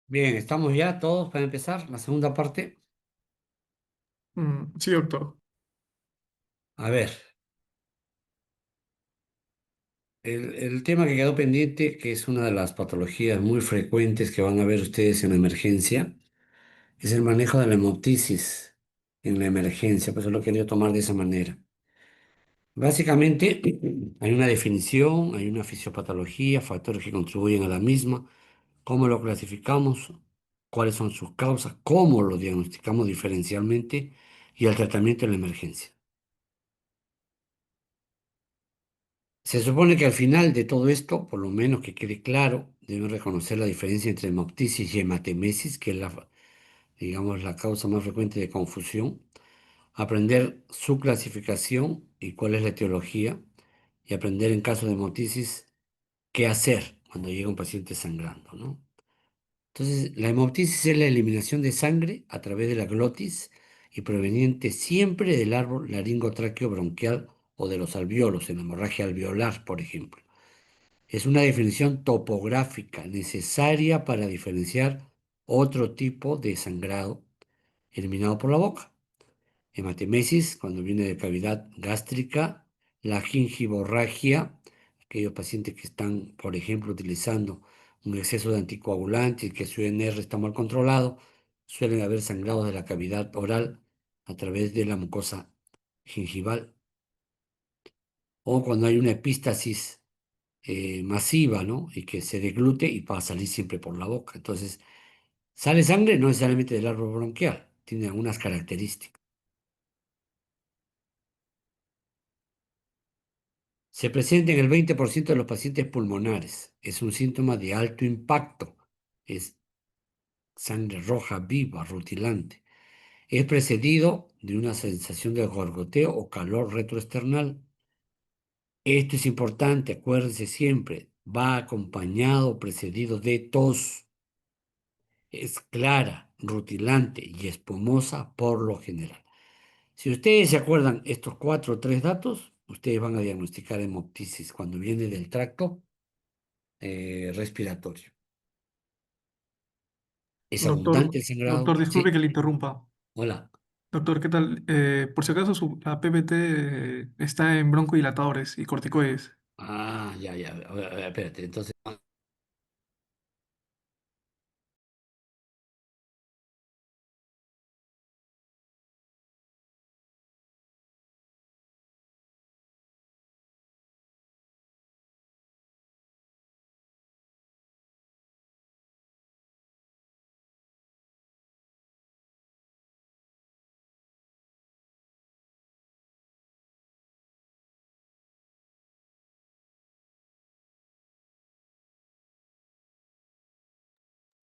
Bien, estamos ya todos para empezar la segunda parte. Sí, doctor. A ver, el tema que quedó pendiente, que es una de las patologías muy frecuentes que van a ver ustedes en la emergencia, es el manejo de la hemoptisis en la emergencia, pues eso lo quería tomar de esa manera. Básicamente, hay una definición, hay una fisiopatología, factores que contribuyen a la misma, cómo lo clasificamos, cuáles son sus causas, cómo lo diagnosticamos diferencialmente y el tratamiento en la emergencia. Se supone que al final de todo esto, por lo menos que quede claro, deben reconocer la diferencia entre hemoptisis y hematemesis, que es digamos, la causa más frecuente de confusión, aprender su clasificación y cuál es la etiología, y aprender en caso de hemoptisis qué hacer cuando llega un paciente sangrando, ¿no? Entonces, la hemoptisis es la eliminación de sangre a través de la glotis y proveniente siempre del árbol laringotraqueo bronquial o de los alvéolos, en hemorragia alveolar, por ejemplo. Es una definición topográfica necesaria para diferenciar otro tipo de sangrado eliminado por la boca. Hematemesis, cuando viene de cavidad gástrica, la gingivorragia, aquellos pacientes que están, por ejemplo, utilizando un exceso de anticoagulante y que su INR está mal controlado, suelen haber sangrados de la cavidad oral a través de la mucosa gingival. O cuando hay una epístasis masiva, ¿no? Y que se deglute y va a salir siempre por la boca. Entonces, sale sangre no necesariamente del árbol bronquial, tiene algunas características. Se presenta en el 20% de los pacientes pulmonares. Es un síntoma de alto impacto. Es sangre roja viva, rutilante. Es precedido de una sensación de gorgoteo o calor retroesternal. Esto es importante, acuérdense siempre, va acompañado, precedido de tos. Es clara, rutilante y espumosa por lo general. Si ustedes se acuerdan estos cuatro o tres datos, ustedes van a diagnosticar hemoptisis cuando viene del tracto respiratorio. Es Doctor, abundante el sangrado. doctor, disculpe Sí, que le interrumpa. hola. Doctor, ¿qué tal? Por si acaso la PPT está en broncodilatadores y corticoides. Ah, ya, ya. A ver, espérate. Entonces,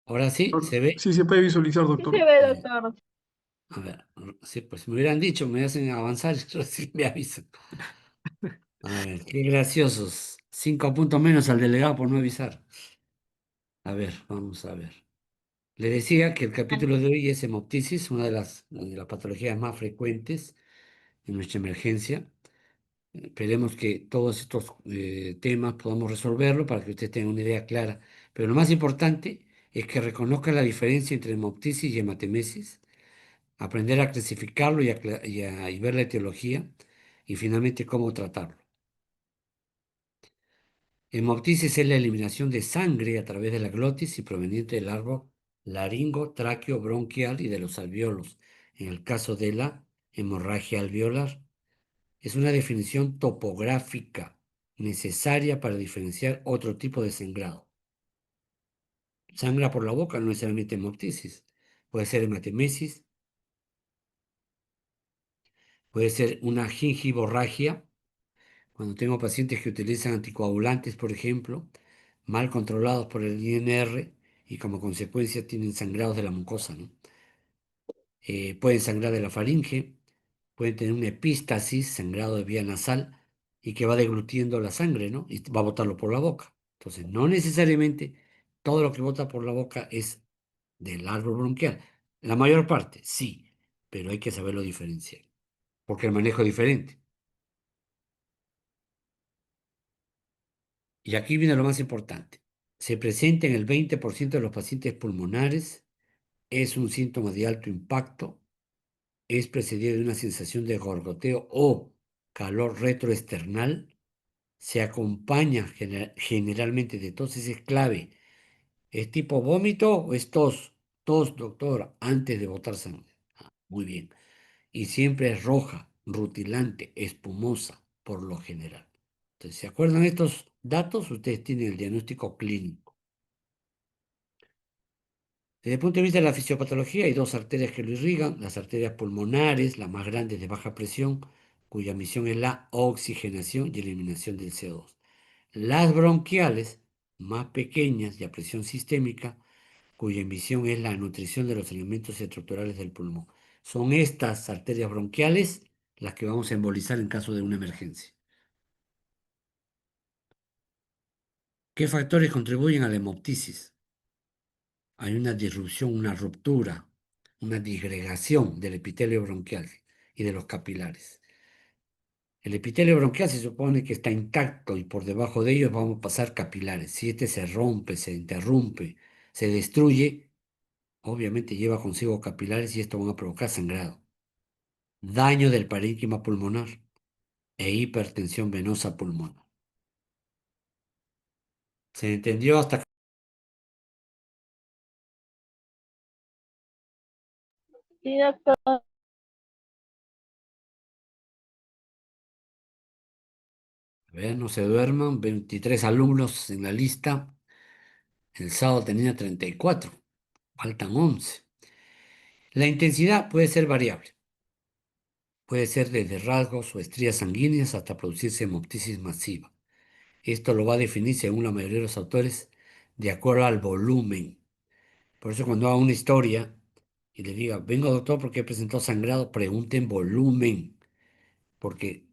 ahora sí, se ve. Sí, se puede visualizar, Sí se doctor. ve, doctor. A ver, sí, pues si me hubieran dicho, me hacen avanzar, sí me avisan. A ver, qué graciosos. 5 puntos menos al delegado por no avisar. A ver, vamos a ver. Le decía que el capítulo de hoy es hemoptisis, una de las patologías más frecuentes en nuestra emergencia. Esperemos que todos estos temas podamos resolverlo para que usted tenga una idea clara. Pero lo más importante es que reconozca la diferencia entre hemoptisis y hematemesis, aprender a clasificarlo y ver la etiología y finalmente cómo tratarlo. Hemoptisis es la eliminación de sangre a través de la glotis y proveniente del árbol laringo, tráqueo, bronquial y de los alvéolos, en el caso de la hemorragia alveolar. Es una definición topográfica necesaria para diferenciar otro tipo de sangrado. Sangra por la boca no necesariamente hemoptisis. Puede ser hematemesis, puede ser una gingivorragia, cuando tengo pacientes que utilizan anticoagulantes, por ejemplo, mal controlados por el INR y como consecuencia tienen sangrados de la mucosa, ¿no? Pueden sangrar de la faringe, pueden tener una epístasis, sangrado de vía nasal, y que va deglutiendo la sangre, ¿no? Y va a botarlo por la boca. Entonces, no necesariamente todo lo que bota por la boca es del árbol bronquial. La mayor parte, sí, pero hay que saberlo diferenciar, porque el manejo es diferente. Y aquí viene lo más importante. Se presenta en el 20% de los pacientes pulmonares, es un síntoma de alto impacto, es precedido de una sensación de gorgoteo o calor retroesternal, se acompaña generalmente de tos, ese es clave. ¿Es tipo vómito o es tos? Tos, doctor, antes de botar sangre. Ah, muy bien. Y siempre es roja, rutilante, espumosa, por lo general. Entonces, ¿se acuerdan de estos datos? Ustedes tienen el diagnóstico clínico. Desde el punto de vista de la fisiopatología, hay dos arterias que lo irrigan, las arterias pulmonares, las más grandes de baja presión, cuya misión es la oxigenación y eliminación del CO2. Las bronquiales, más pequeñas y a presión sistémica, cuya misión es la nutrición de los elementos estructurales del pulmón. Son estas arterias bronquiales las que vamos a embolizar en caso de una emergencia. ¿Qué factores contribuyen a la hemoptisis? Hay una disrupción, una ruptura, una disgregación del epitelio bronquial y de los capilares. El epitelio bronquial se supone que está intacto y por debajo de ellos vamos a pasar capilares. Si este se rompe, se interrumpe, se destruye, obviamente lleva consigo capilares y esto va a provocar sangrado, daño del parénquima pulmonar e hipertensión venosa pulmonar. ¿Se entendió hasta acá? Sí, doctor. A ver, no se duerman, 23 alumnos en la lista. El sábado tenía 34, faltan 11. La intensidad puede ser variable. Puede ser desde rasgos o estrías sanguíneas hasta producirse hemoptisis masiva. Esto lo va a definir, según la mayoría de los autores, de acuerdo al volumen. Por eso cuando haga una historia y le diga, vengo doctor porque he presentado sangrado, pregunten volumen, porque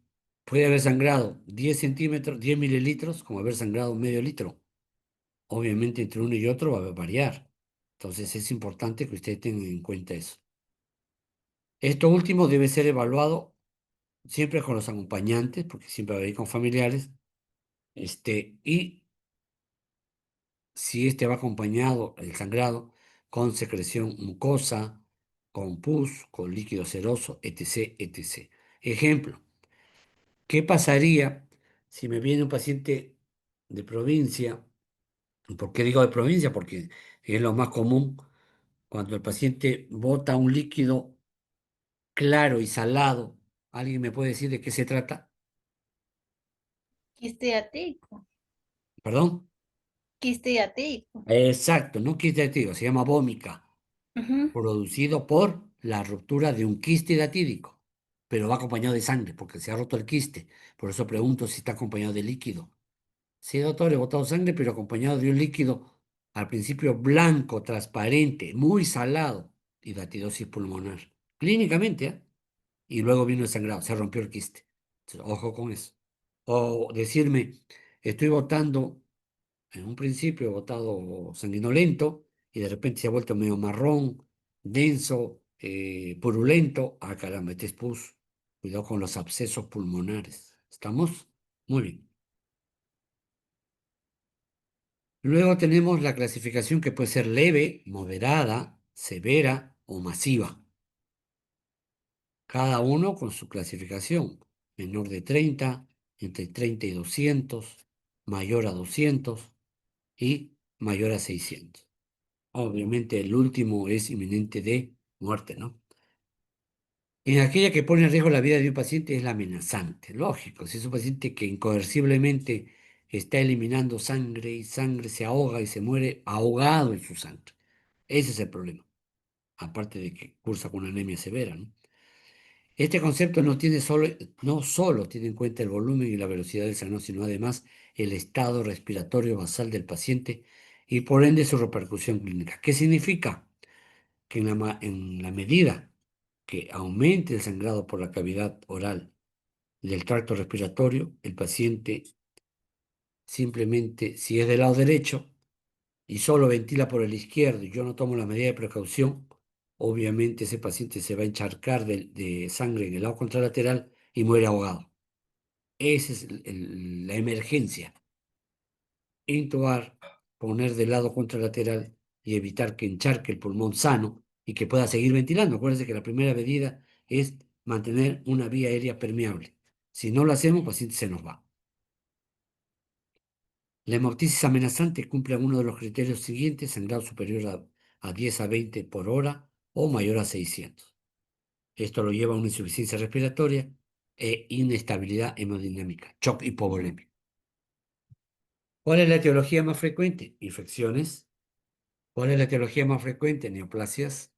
puede haber sangrado 10 centímetros, 10 mililitros, como haber sangrado medio litro. Obviamente entre uno y otro va a variar. Entonces es importante que ustedes tengan en cuenta eso. Esto último debe ser evaluado siempre con los acompañantes, porque siempre va a ir con familiares, y si este va acompañado, el sangrado, con secreción mucosa, con pus, con líquido seroso, etc., etc. Ejemplo, ¿qué pasaría si me viene un paciente de provincia? ¿Por qué digo de provincia? Porque es lo más común cuando el paciente bota un líquido claro y salado. ¿Alguien me puede decir de qué se trata? Quiste diatético. ¿Perdón? Quiste diatético. Exacto, no quiste diatídico, se llama vómica, Ujú. producido por la ruptura de un quiste datídico, pero va acompañado de sangre porque se ha roto el quiste. Por eso pregunto si está acompañado de líquido. Sí, doctor, he botado sangre, pero acompañado de un líquido al principio blanco, transparente, muy salado y datidosis pulmonar. Clínicamente, ¿eh? Y luego vino el sangrado, se rompió el quiste. Entonces, ojo con eso. O decirme, estoy botando, en un principio he botado sanguinolento y de repente se ha vuelto medio marrón, denso, purulento. Ah, caramba, este es pus. Cuidado con los abscesos pulmonares. ¿Estamos? Muy bien. Luego tenemos la clasificación que puede ser leve, moderada, severa o masiva. Cada uno con su clasificación. Menor de 30, entre 30 y 200, mayor a 200 y mayor a 600. Obviamente el último es inminente de muerte, ¿no? En aquella que pone en riesgo la vida de un paciente es la amenazante. Lógico, si es un paciente que incoerciblemente está eliminando sangre y sangre se ahoga y se muere ahogado en su sangre. Ese es el problema. Aparte de que cursa con una anemia severa, ¿no? Este concepto no solo tiene en cuenta el volumen y la velocidad del sangrado, sino además el estado respiratorio basal del paciente y por ende su repercusión clínica. ¿Qué significa? Que en la medida que aumente el sangrado por la cavidad oral del tracto respiratorio, el paciente simplemente, si es del lado derecho y solo ventila por el izquierdo y yo no tomo la medida de precaución, obviamente ese paciente se va a encharcar de sangre en el lado contralateral y muere ahogado. Esa es la emergencia. Intubar poner de lado contralateral y evitar que encharque el pulmón sano y que pueda seguir ventilando. Acuérdense que la primera medida es mantener una vía aérea permeable. Si no lo hacemos, el paciente se nos va. La hemoptisis amenazante cumple alguno de los criterios siguientes: sangrado superior a 10 a 20 por hora o mayor a 600. Esto lo lleva a una insuficiencia respiratoria e inestabilidad hemodinámica, shock hipovolémico. ¿Cuál es la etiología más frecuente? Infecciones. ¿Cuál es la etiología más frecuente? Neoplasias,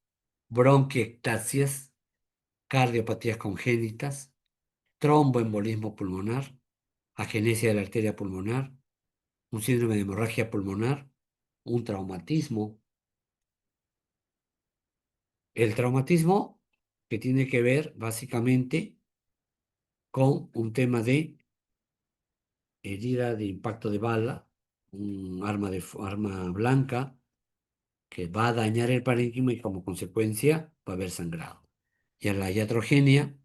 bronquiectasias, cardiopatías congénitas, tromboembolismo pulmonar, agenesia de la arteria pulmonar, un síndrome de hemorragia pulmonar, un traumatismo. El traumatismo que tiene que ver básicamente con un tema de herida de impacto de bala, un arma blanca que va a dañar el parénquima y como consecuencia va a haber sangrado. Y a la iatrogenia,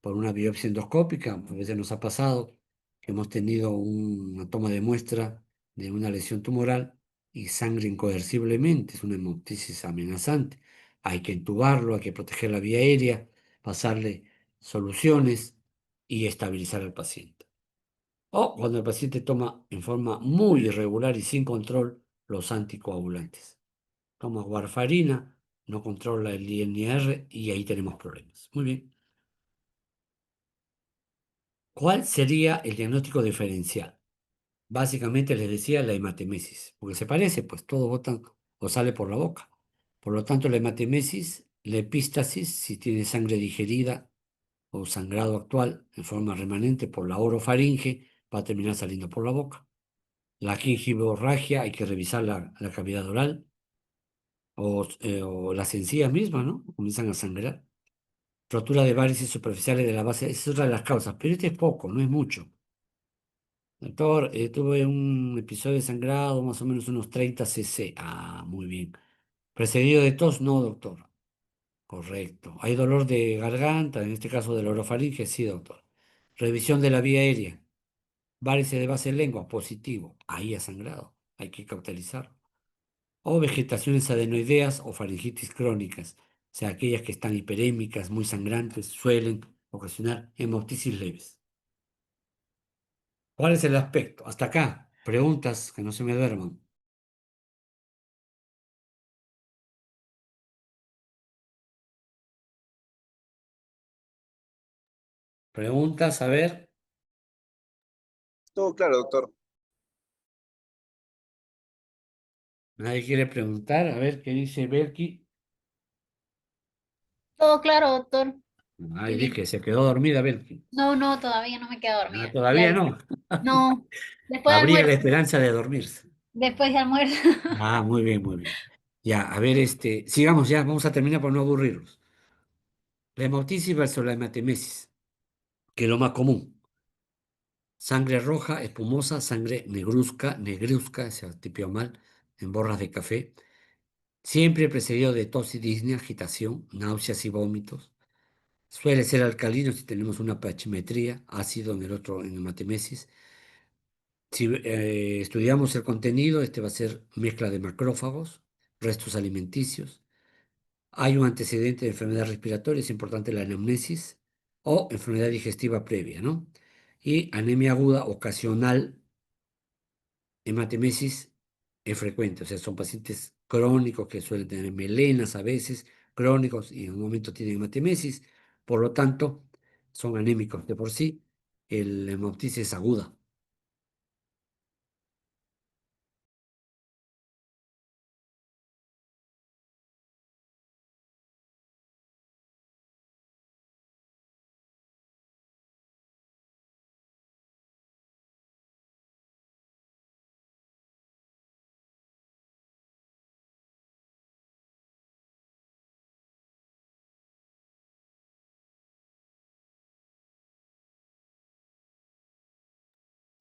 por una biopsia endoscópica, a veces nos ha pasado que hemos tenido una toma de muestra de una lesión tumoral y sangre incoerciblemente, es una hemoptisis amenazante. Hay que entubarlo, hay que proteger la vía aérea, pasarle soluciones y estabilizar al paciente. O cuando el paciente toma en forma muy irregular y sin control los anticoagulantes. Toma warfarina, no controla el INR y ahí tenemos problemas. Muy bien. ¿Cuál sería el diagnóstico diferencial? Básicamente les decía la hematemesis, porque se parece, pues todo botan o sale por la boca. Por lo tanto, la hematemesis, la epístasis, si tiene sangre digerida o sangrado actual en forma remanente por la orofaringe, va a terminar saliendo por la boca. La gingivorragia, hay que revisar la cavidad oral o las encías mismas, ¿no? Comienzan a sangrar. Rotura de varices superficiales de la base, esa es otra de las causas, pero este es poco, no es mucho. Doctor, tuve un episodio de sangrado, más o menos unos 30 cc. Ah, muy bien. ¿Precedido de tos? No, doctor. Correcto. ¿Hay dolor de garganta, en este caso de la orofaringe? Sí, doctor. Revisión de la vía aérea. Varice de base lengua, positivo. Ahí ha sangrado. Hay que cauterizar. O vegetaciones adenoideas o faringitis crónicas. O sea, aquellas que están hiperémicas, muy sangrantes, suelen ocasionar hemoptisis leves. ¿Cuál es el aspecto? Hasta acá. Preguntas que no se me duerman. Preguntas, a ver. Todo claro, doctor. Nadie quiere preguntar. A ver qué dice Belki. Todo claro, doctor. Ay, Qué bien. dije, se quedó dormida Belki. No, no, todavía no me quedo Ah, dormida. Ya, todavía no. no, después de Habría la almuerzo. esperanza de dormirse. Después de almuerzo. Ah, muy bien, muy bien. Ya, a ver, sigamos ya, vamos a terminar por no aburrirlos. La hemoptisis versus la hematemesis, que es lo más común. Sangre roja, espumosa, sangre negruzca, se tipió mal, en borras de café. Siempre precedido de tos y disnea, agitación, náuseas y vómitos. Suele ser alcalino si tenemos una pachimetría, ácido en el otro, en hematemesis. Si estudiamos el contenido, este va a ser mezcla de macrófagos, restos alimenticios. Hay un antecedente de enfermedad respiratoria, es importante la anamnesis, o enfermedad digestiva previa, ¿no? Y anemia aguda ocasional, hematemesis es frecuente, o sea, son pacientes crónicos que suelen tener melenas a veces, crónicos y en un momento tienen hematemesis, por lo tanto, son anémicos de por sí. El hemoptisis es aguda.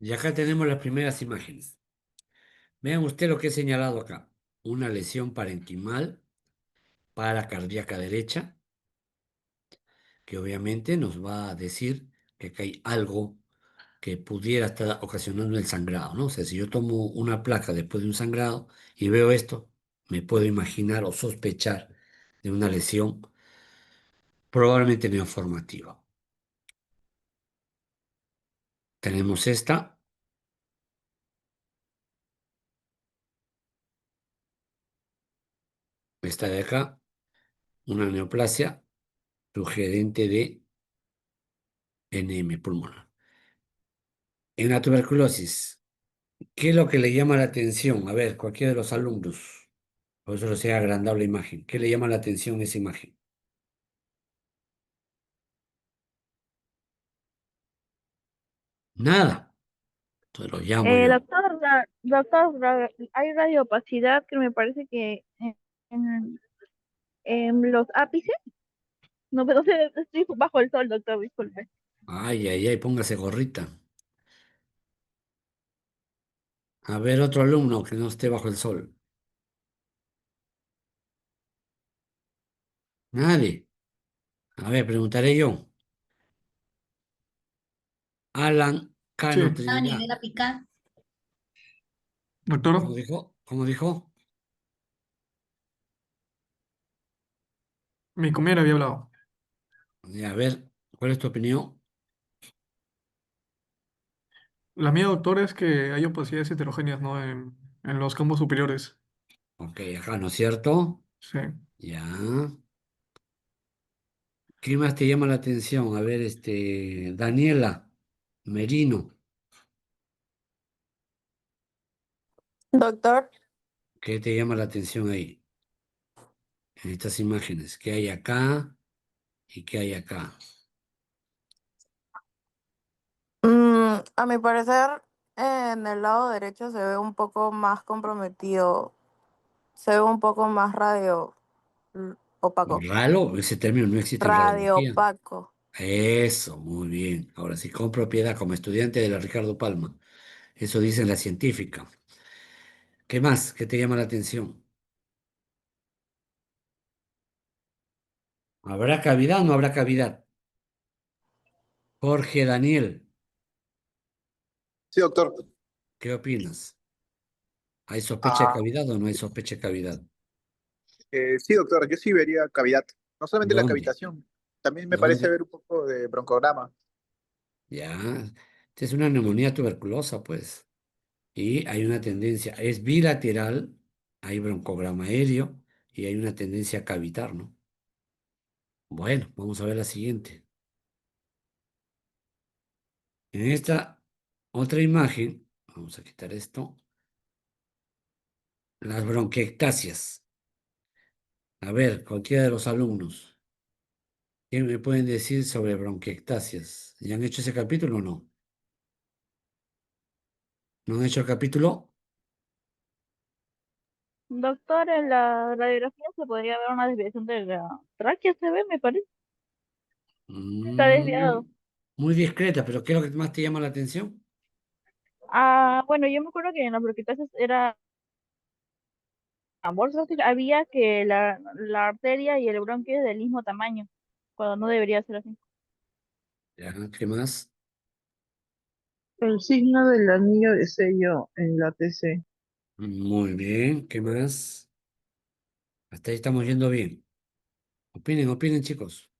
Y acá tenemos las primeras imágenes. Vean usted lo que he señalado acá. Una lesión parenquimal paracardíaca derecha, que obviamente nos va a decir que acá hay algo que pudiera estar ocasionando el sangrado, ¿no? O sea, si yo tomo una placa después de un sangrado y veo esto, me puedo imaginar o sospechar de una lesión probablemente neoformativa. Tenemos esta de acá, una neoplasia sugerente de NM pulmonar. En la tuberculosis, ¿qué es lo que le llama la atención? A ver, cualquiera de los alumnos, por eso se ha agrandado la imagen. ¿Qué le llama la atención esa imagen? Nada. Entonces lo llamo yo. Hay radioopacidad que me parece que en, en los ápices, no, pero estoy bajo el sol, doctor, disculpe. Ay, ay, ay, póngase gorrita. A ver, otro alumno que no esté bajo el sol. Nadie. A ver, preguntaré yo. Alan Sí, Cano A Trinidad. nivel apical. doctor, ¿Cómo dijo? ¿Cómo dijo? mi compañera había hablado. A ver, ¿cuál es tu opinión? La mía, doctor, es que hay opacidades heterogéneas, ¿no? En los campos superiores. Ok, acá, ¿no es cierto? Sí. Ya. ¿Qué más te llama la atención? A ver, Daniela Merino. Doctor, ¿Qué te llama la atención ahí? En estas imágenes. ¿Qué hay acá y qué hay acá? a mi parecer, en el lado derecho se ve un poco más comprometido, se ve un poco más opaco. Ralo, ese término no existe en Radio radiología. opaco. Eso, muy bien. Ahora sí, con propiedad, como estudiante de la Ricardo Palma. Eso dice la científica. ¿Qué más? ¿Qué te llama la atención? ¿Habrá cavidad o no habrá cavidad? Jorge Daniel, Sí, doctor. ¿qué opinas? ¿Hay sospecha de Ah, cavidad o no hay sospecha de cavidad? sí, doctor, yo sí vería cavidad. No solamente la ¿Dónde? cavitación, también me parece ¿Dónde? ver un poco de broncograma. Ya. Esta es una neumonía tuberculosa, pues. Y hay una tendencia, es bilateral, hay broncograma aéreo y hay una tendencia a cavitar, ¿no? Bueno, vamos a ver la siguiente. En esta otra imagen, vamos a quitar esto, las bronquiectasias. A ver, cualquiera de los alumnos, ¿qué me pueden decir sobre bronquiectasias? ¿Ya han hecho ese capítulo o no? ¿No han hecho el capítulo? Doctor, en la radiografía se podría ver una desviación de la tráquea, se ve, me parece. Está desviado. Mm, muy discreta, pero ¿qué es lo que más te llama la atención? Ah, bueno, yo me acuerdo que en las broquitaces era había que la arteria y el bronquio es del mismo tamaño, cuando no debería ser así. Ya, ¿qué más? El signo del anillo de sello en la TC. Muy bien, ¿qué más? Hasta ahí estamos yendo bien. Opinen, opinen, chicos.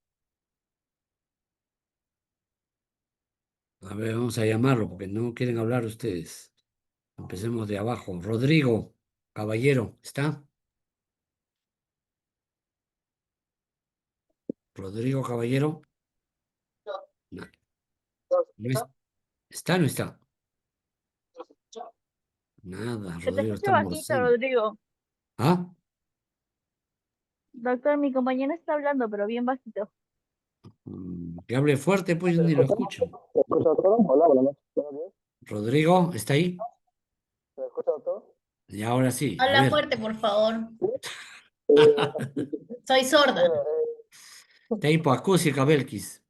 A ver, vamos a llamarlo porque no quieren hablar ustedes. Empecemos de abajo. Rodrigo, caballero, ¿está? Rodrigo, caballero. No, ¿está o no está? Nada, Se te Rodrigo escucha está bajito, almorzando. Rodrigo. ¿Ah? Doctor, mi compañera está hablando, pero bien bajito. Que hable fuerte, pues yo ¿Se ni lo escucha? escucho. ¿Se escucha, doctor? Hola, buenas noches. ¿Buenos días? Rodrigo, ¿está ahí? ¿Se escucha, doctor? Y ahora sí, a Habla ver. fuerte, por favor. Eh, Soy bueno, sorda. Está hipoacústica, Belkis.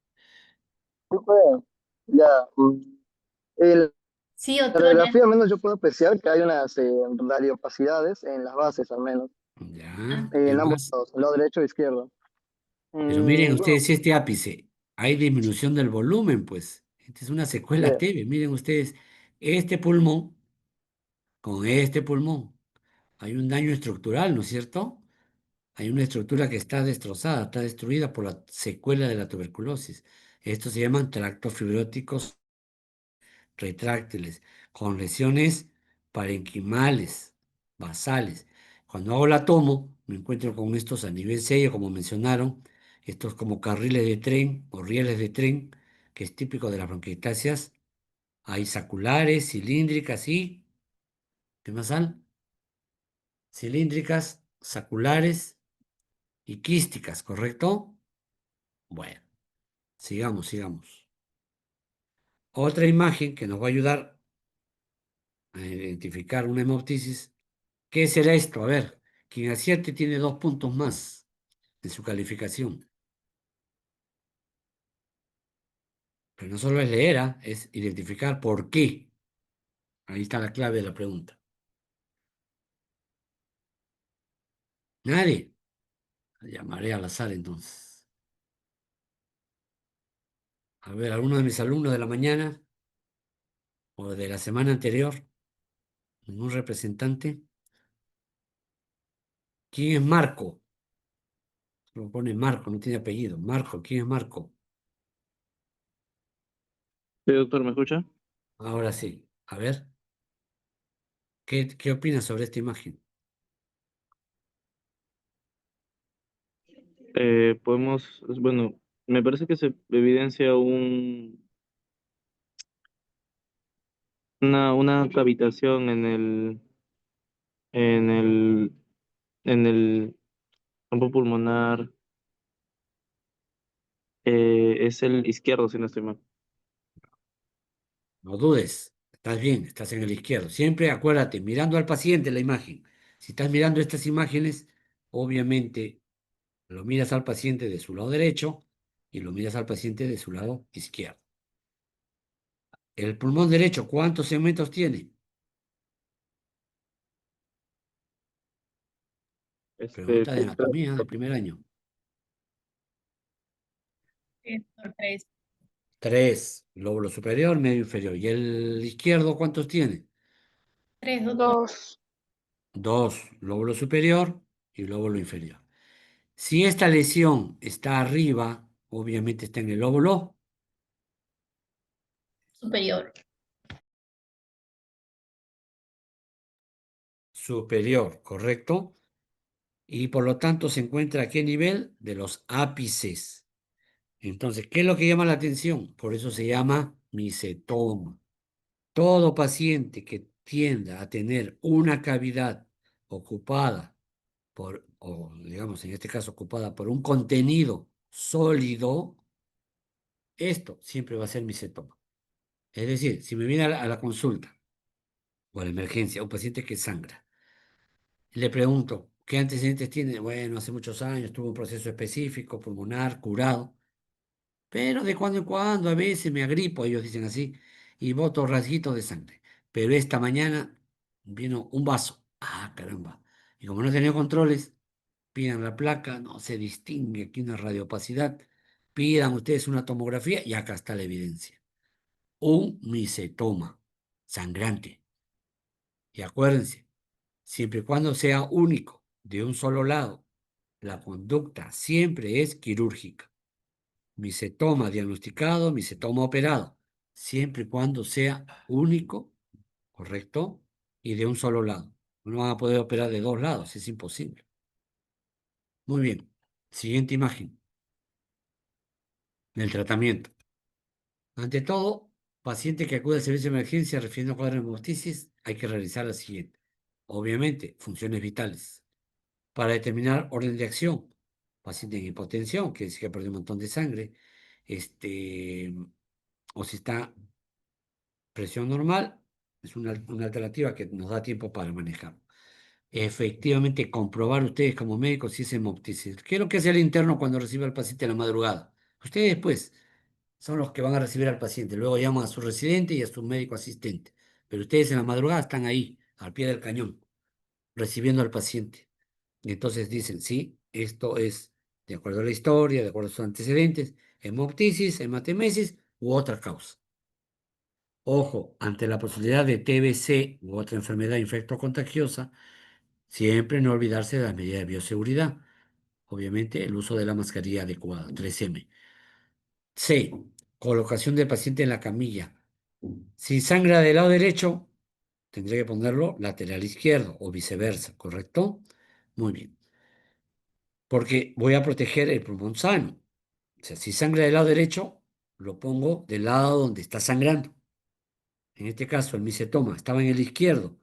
disculpe, ya. En Sí, la Otoño. radiografía, al menos yo puedo apreciar que hay unas radiopacidades en las bases, al menos, Ya, ¿qué en ambos más? lados, el lado derecho e izquierdo. Pero miren Bueno, ustedes este ápice. Hay disminución del volumen, pues. Esta es una secuela TB. Miren ustedes, este pulmón con este pulmón. Hay un daño estructural, ¿no es cierto? Hay una estructura que está destrozada, está destruida por la secuela de la tuberculosis. Estos se llaman tractos fibróticos retráctiles, con lesiones parenquimales, basales. Cuando hago la tomo, me encuentro con estos a nivel sello, como mencionaron, estos como carriles de tren o rieles de tren, que es típico de las bronquiectasias. Hay saculares, cilíndricas y, ¿qué más hay? Cilíndricas, saculares y quísticas, ¿correcto? Bueno, sigamos. Otra imagen que nos va a ayudar a identificar una hemoptisis. ¿Qué será esto? A ver, quien acierte tiene 2 puntos más en su calificación. Pero no solo es leer, es identificar por qué. Ahí está la clave de la pregunta. ¿Nadie? Llamaré al azar entonces. A ver, alguno de mis alumnos de la mañana o de la semana anterior. ¿Ningún representante? ¿Quién es Marco? Lo pone Marco, no tiene apellido. Marco, ¿quién es Marco? Sí, doctor, ¿me escucha? Ahora sí. A ver, ¿qué opinas sobre esta imagen? Bueno, me parece que se evidencia una cavitación en el, en el campo pulmonar. Es el izquierdo, si no estoy mal. No dudes, estás bien, estás en el izquierdo. Siempre acuérdate, mirando al paciente la imagen. Si estás mirando estas imágenes, obviamente lo miras al paciente de su lado derecho y lo miras al paciente de su lado izquierdo. El pulmón derecho, ¿cuántos segmentos tiene? Pregunta de anatomía del primer año. Por 3. 3, lóbulo superior, medio inferior. ¿Y el izquierdo cuántos tiene? 3, doctor. 2, lóbulo superior y lóbulo inferior. Si esta lesión está arriba, obviamente está en el lóbulo Superior. superior, ¿correcto? Y por lo tanto se encuentra a qué nivel de los ápices. Entonces, ¿qué es lo que llama la atención? Por eso se llama micetoma. Todo paciente que tienda a tener una cavidad ocupada o digamos en este caso ocupada por un contenido sólido, esto siempre va a ser micetoma. Es decir, si me viene a la consulta o a la emergencia un paciente que sangra, le pregunto, ¿qué antecedentes tiene? Bueno, hace muchos años tuvo un proceso específico, pulmonar, curado, pero de cuando en cuando a veces me agripo, ellos dicen así, y boto rasguitos de sangre. Pero esta mañana vino un vaso. Ah, caramba. Y como no tenía controles, pidan la placa, no se distingue aquí una radiopacidad, pidan ustedes una tomografía y acá está la evidencia. Un micetoma sangrante. Y acuérdense, siempre y cuando sea único, de un solo lado, la conducta siempre es quirúrgica. Micetoma diagnosticado, micetoma operado, siempre y cuando sea único, ¿correcto? Y de un solo lado. No van a poder operar de 2 lados, es imposible. Muy bien. Siguiente imagen. El tratamiento. Ante todo, paciente que acude al servicio de emergencia refiriendo a cuadro de hemoptisis, hay que realizar la siguiente. Obviamente, funciones vitales. Para determinar orden de acción, paciente en hipotensión, que dice que perdió un montón de sangre, o si está presión normal, es una alternativa que nos da tiempo para manejar. Efectivamente, comprobar ustedes como médicos si es hemoptisis. ¿Qué es lo que hace el interno cuando recibe al paciente en la madrugada? Ustedes, pues, son los que van a recibir al paciente. Luego llaman a su residente y a su médico asistente. Pero ustedes en la madrugada están ahí, al pie del cañón, recibiendo al paciente. Y entonces dicen, sí, esto es de acuerdo a la historia, de acuerdo a sus antecedentes, hemoptisis, hematemesis u otra causa. Ojo, ante la posibilidad de TBC u otra enfermedad infectocontagiosa, siempre no olvidarse de las medidas de bioseguridad. Obviamente, el uso de la mascarilla adecuada, 3M. C. Colocación del paciente en la camilla. Si sangra del lado derecho, tendré que ponerlo lateral izquierdo o viceversa, ¿correcto? Muy bien. Porque voy a proteger el pulmón sano. O sea, si sangra del lado derecho, lo pongo del lado donde está sangrando. En este caso, el micetoma estaba en el izquierdo.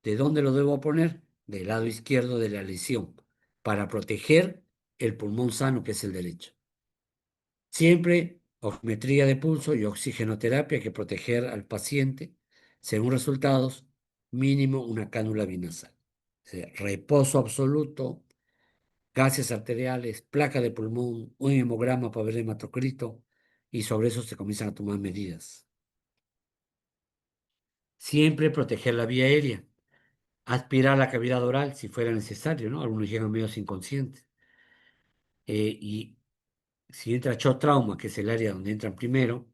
¿De dónde lo debo poner? Del lado izquierdo de la lesión, para proteger el pulmón sano, que es el derecho. Siempre oximetría de pulso y oxigenoterapia, hay que proteger al paciente. Según resultados, mínimo una cánula binasal. O sea, reposo absoluto, gases arteriales, placa de pulmón, un hemograma para ver hematocrito, y sobre eso se comienzan a tomar medidas. Siempre proteger la vía aérea. Aspirar la cavidad oral si fuera necesario, ¿no? Algunos llegan medio inconscientes. Y si entra shock trauma, que es el área donde entran primero,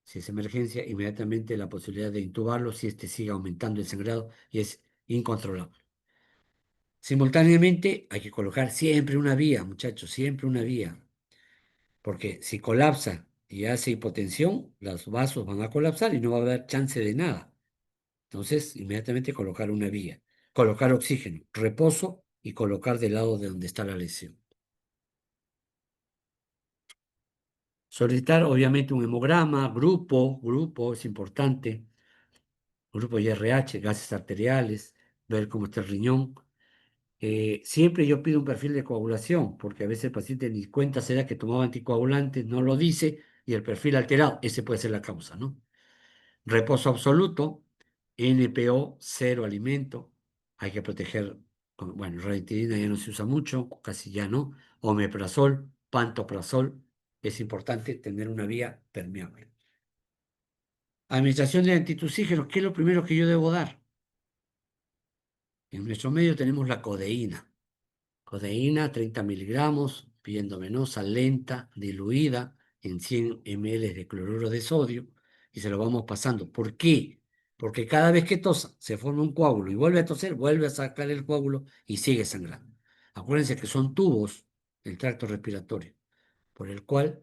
si es emergencia, inmediatamente la posibilidad de intubarlo si este sigue aumentando el sangrado y es incontrolable. Simultáneamente hay que colocar siempre una vía, muchachos, siempre una vía, porque si colapsa y hace hipotensión, los vasos van a colapsar y no va a haber chance de nada. Entonces, inmediatamente colocar una vía, colocar oxígeno, reposo y colocar del lado de donde está la lesión. Solicitar, obviamente, un hemograma, grupo es importante, grupo IRH, gases arteriales, ver cómo está el riñón. Siempre yo pido un perfil de coagulación, porque a veces el paciente ni cuenta se da que tomaba anticoagulantes, no lo dice, y el perfil alterado, ese puede ser la causa, ¿no? Reposo absoluto, NPO, cero alimento, hay que proteger, bueno, ranitidina ya no se usa mucho, casi ya no, omeprazol, pantoprazol, es importante tener una vía permeable. Administración de antitusígenos, ¿qué es lo primero que yo debo dar? En nuestro medio tenemos la codeína. Codeína, 30 miligramos, vía endovenosa, lenta, diluida en 100 ml de cloruro de sodio, y se lo vamos pasando. ¿Por qué? Porque cada vez que tosa se forma un coágulo y vuelve a toser, vuelve a sacar el coágulo y sigue sangrando. Acuérdense que son tubos del tracto respiratorio, por el cual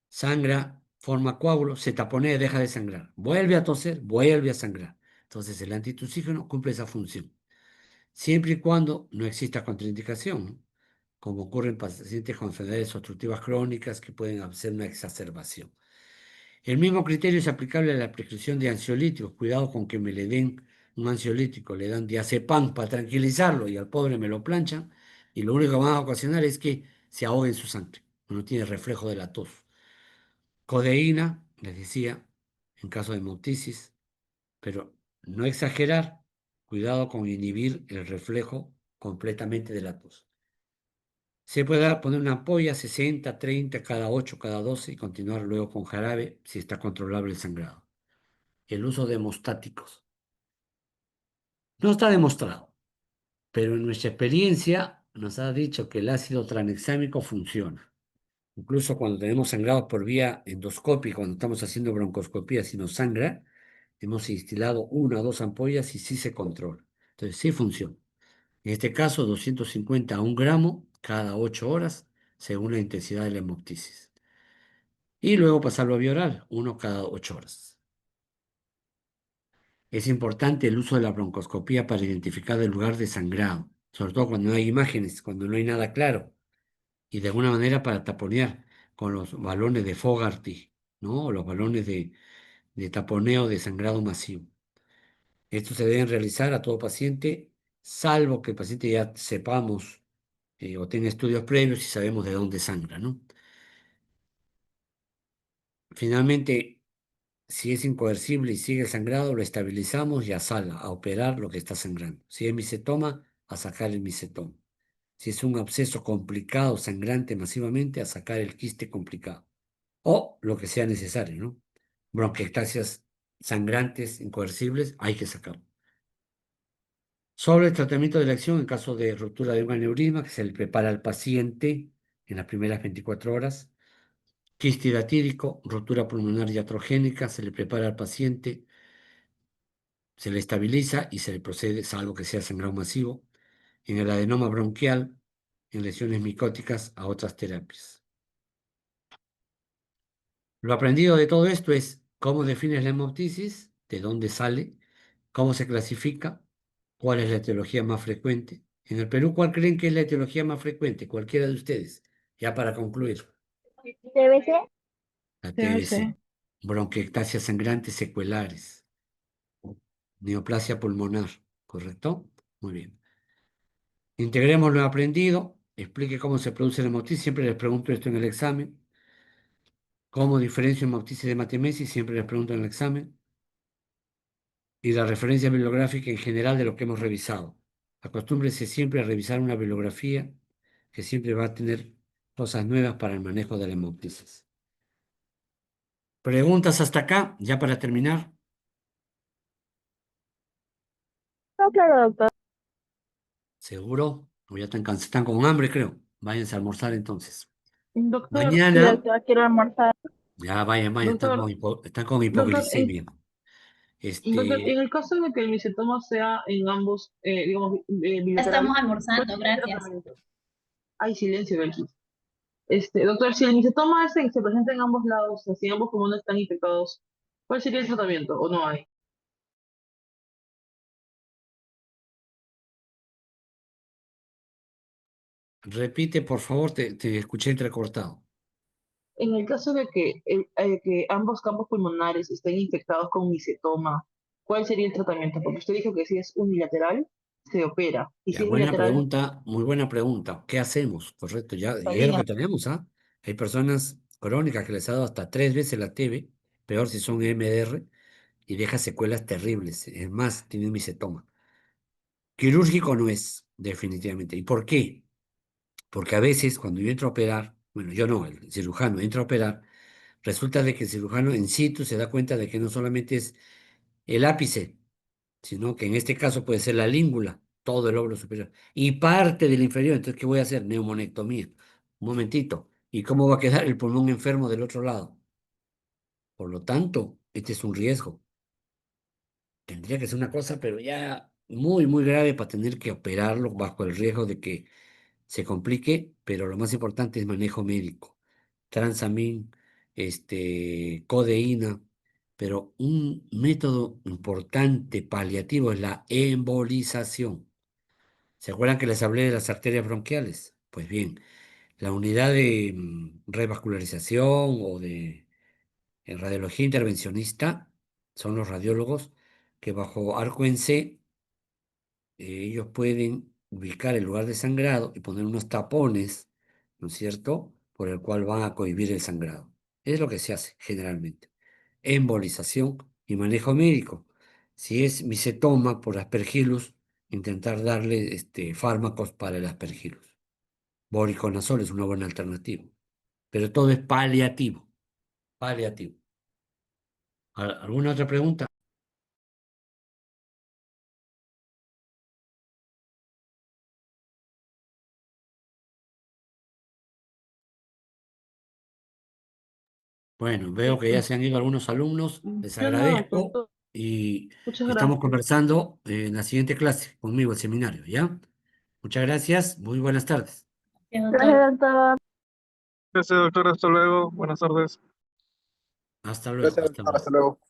sangra, forma coágulo, se taponea, deja de sangrar. Vuelve a toser, vuelve a sangrar. Entonces el antitusígeno cumple esa función, siempre y cuando no exista contraindicación, ¿no? Como ocurre en pacientes con enfermedades obstructivas crónicas que pueden hacer una exacerbación. El mismo criterio es aplicable a la prescripción de ansiolíticos. Cuidado con que me le den un ansiolítico, le dan diazepam para tranquilizarlo y al pobre me lo planchan, y lo único que van a ocasionar es que se ahogue en su sangre. No tiene reflejo de la tos. Codeína, les decía, en caso de hemoptisis, pero no exagerar. Cuidado con inhibir el reflejo completamente de la tos. Se puede poner una ampolla 60, 30, cada 8, cada 12 y continuar luego con jarabe si está controlable el sangrado. El uso de hemostáticos. No está demostrado, pero en nuestra experiencia nos ha dicho que el ácido tranexámico funciona. Incluso cuando tenemos sangrados por vía endoscópica, cuando estamos haciendo broncoscopía, si nos sangra, hemos instilado 1 o 2 ampollas y sí se controla. Entonces sí funciona. En este caso, 250 a 1 gramo cada 8 horas, según la intensidad de la hemoptisis. Y luego pasarlo a vía oral, 1 cada 8 horas. Es importante el uso de la broncoscopía para identificar el lugar de sangrado, sobre todo cuando no hay imágenes, cuando no hay nada claro, y de alguna manera para taponear con los balones de Fogarty, ¿no? O los balones de taponeo de sangrado masivo. Estos se deben realizar a todo paciente, salvo que el paciente ya sepamos o tenga estudios previos y sabemos de dónde sangra, ¿no? Finalmente, si es incoercible y sigue sangrado, lo estabilizamos y a sala, a operar lo que está sangrando. Si es micetoma, a sacar el micetoma. Si es un absceso complicado, sangrante masivamente, a sacar el quiste complicado. O lo que sea necesario, ¿no? Bronquiectasias sangrantes, incoercibles, hay que sacarlo. Sobre el tratamiento de la acción en caso de ruptura de un aneurisma, que se le prepara al paciente en las primeras 24 horas. quiste hidatídico, rotura pulmonar iatrogénica, se le prepara al paciente, se le estabiliza y se le procede, salvo que sea sangrado masivo, en el adenoma bronquial, en lesiones micóticas, a otras terapias. Lo aprendido de todo esto es cómo defines la hemoptisis, de dónde sale, cómo se clasifica, cuál es la etiología más frecuente. En el Perú, ¿cuál creen que es la etiología más frecuente? Cualquiera de ustedes. Ya para concluir. TBC. La TBC. TBC. Bronquiectasia sangrante secuelares. Neoplasia pulmonar. ¿Correcto? Muy bien. Integremos lo aprendido. Explique cómo se produce la hemoptisis. Siempre les pregunto esto en el examen. ¿Cómo diferencio hemoptisis de hematemesis? Siempre les pregunto en el examen. Y la referencia bibliográfica en general de lo que hemos revisado. Acostúmbrese siempre a revisar una bibliografía que siempre va a tener cosas nuevas para el manejo de la hemoptisis. ¿Preguntas hasta acá? Ya para terminar. No, claro, doctor. ¿Seguro? O ya están con hambre, creo. Váyanse a almorzar entonces. Doctor, Sí, Mañana, doctor, quiero almorzar. ya vayan, doctor, están con doctor, hipoglicemia. doctor, Este, en el caso de que el micetoma sea en ambos, digamos, Ya estamos bilateral, ¿cuál almorzando, es el gracias. tratamiento? Hay silencio, Belkis. Doctor, si el micetoma se presenta en ambos lados, o sea, si ambos pulmones están infectados, ¿cuál sería el tratamiento o no hay? repite, por favor, te escuché entrecortado. En el caso de que ambos campos pulmonares estén infectados con micetoma, ¿cuál sería el tratamiento? Porque usted dijo que si es unilateral, se opera. Y Ya, si es buena bilateral, pregunta, muy buena pregunta. ¿Qué hacemos? Correcto, ya, está y es lo bien. que tenemos, ¿ah? Hay personas crónicas que les ha dado hasta 3 veces la TB, peor si son MDR, y deja secuelas terribles. Es más, tiene un micetoma. Quirúrgico no es, definitivamente. ¿Y por qué? Porque a veces cuando yo entro a operar, bueno, yo no, el cirujano entra a operar, resulta de que el cirujano en situ se da cuenta de que no solamente es el ápice, sino que en este caso puede ser la língula, todo el lóbulo superior, y parte del inferior. Entonces, ¿qué voy a hacer? Neumonectomía. Un momentito. ¿Y cómo va a quedar el pulmón enfermo del otro lado? Por lo tanto, este es un riesgo. Tendría que ser una cosa, pero ya muy, muy grave para tener que operarlo bajo el riesgo de que se complique, pero lo más importante es manejo médico. Transamin, codeína, pero un método importante paliativo es la embolización. ¿Se acuerdan que les hablé de las arterias bronquiales? Pues bien, la unidad de revascularización o de radiología intervencionista son los radiólogos que bajo arco en C ellos pueden ubicar el lugar de sangrado y poner unos tapones, ¿no es cierto?, por el cual van a cohibir el sangrado. Es lo que se hace generalmente. Embolización y manejo médico. Si es micetoma por aspergillus, intentar darle fármacos para el aspergillus. Voriconazol es una buena alternativa. Pero todo es paliativo. Paliativo. ¿Alguna otra pregunta? Bueno, veo que ya se han ido algunos alumnos, les Yo no, agradezco doctor. y Muchas estamos gracias. conversando en la siguiente clase conmigo, el seminario, ¿ya? Muchas gracias, muy buenas tardes. Gracias, doctor. Gracias, doctor. Hasta luego. Buenas tardes. Hasta luego, Gracias, hasta doctor. luego. Hasta luego.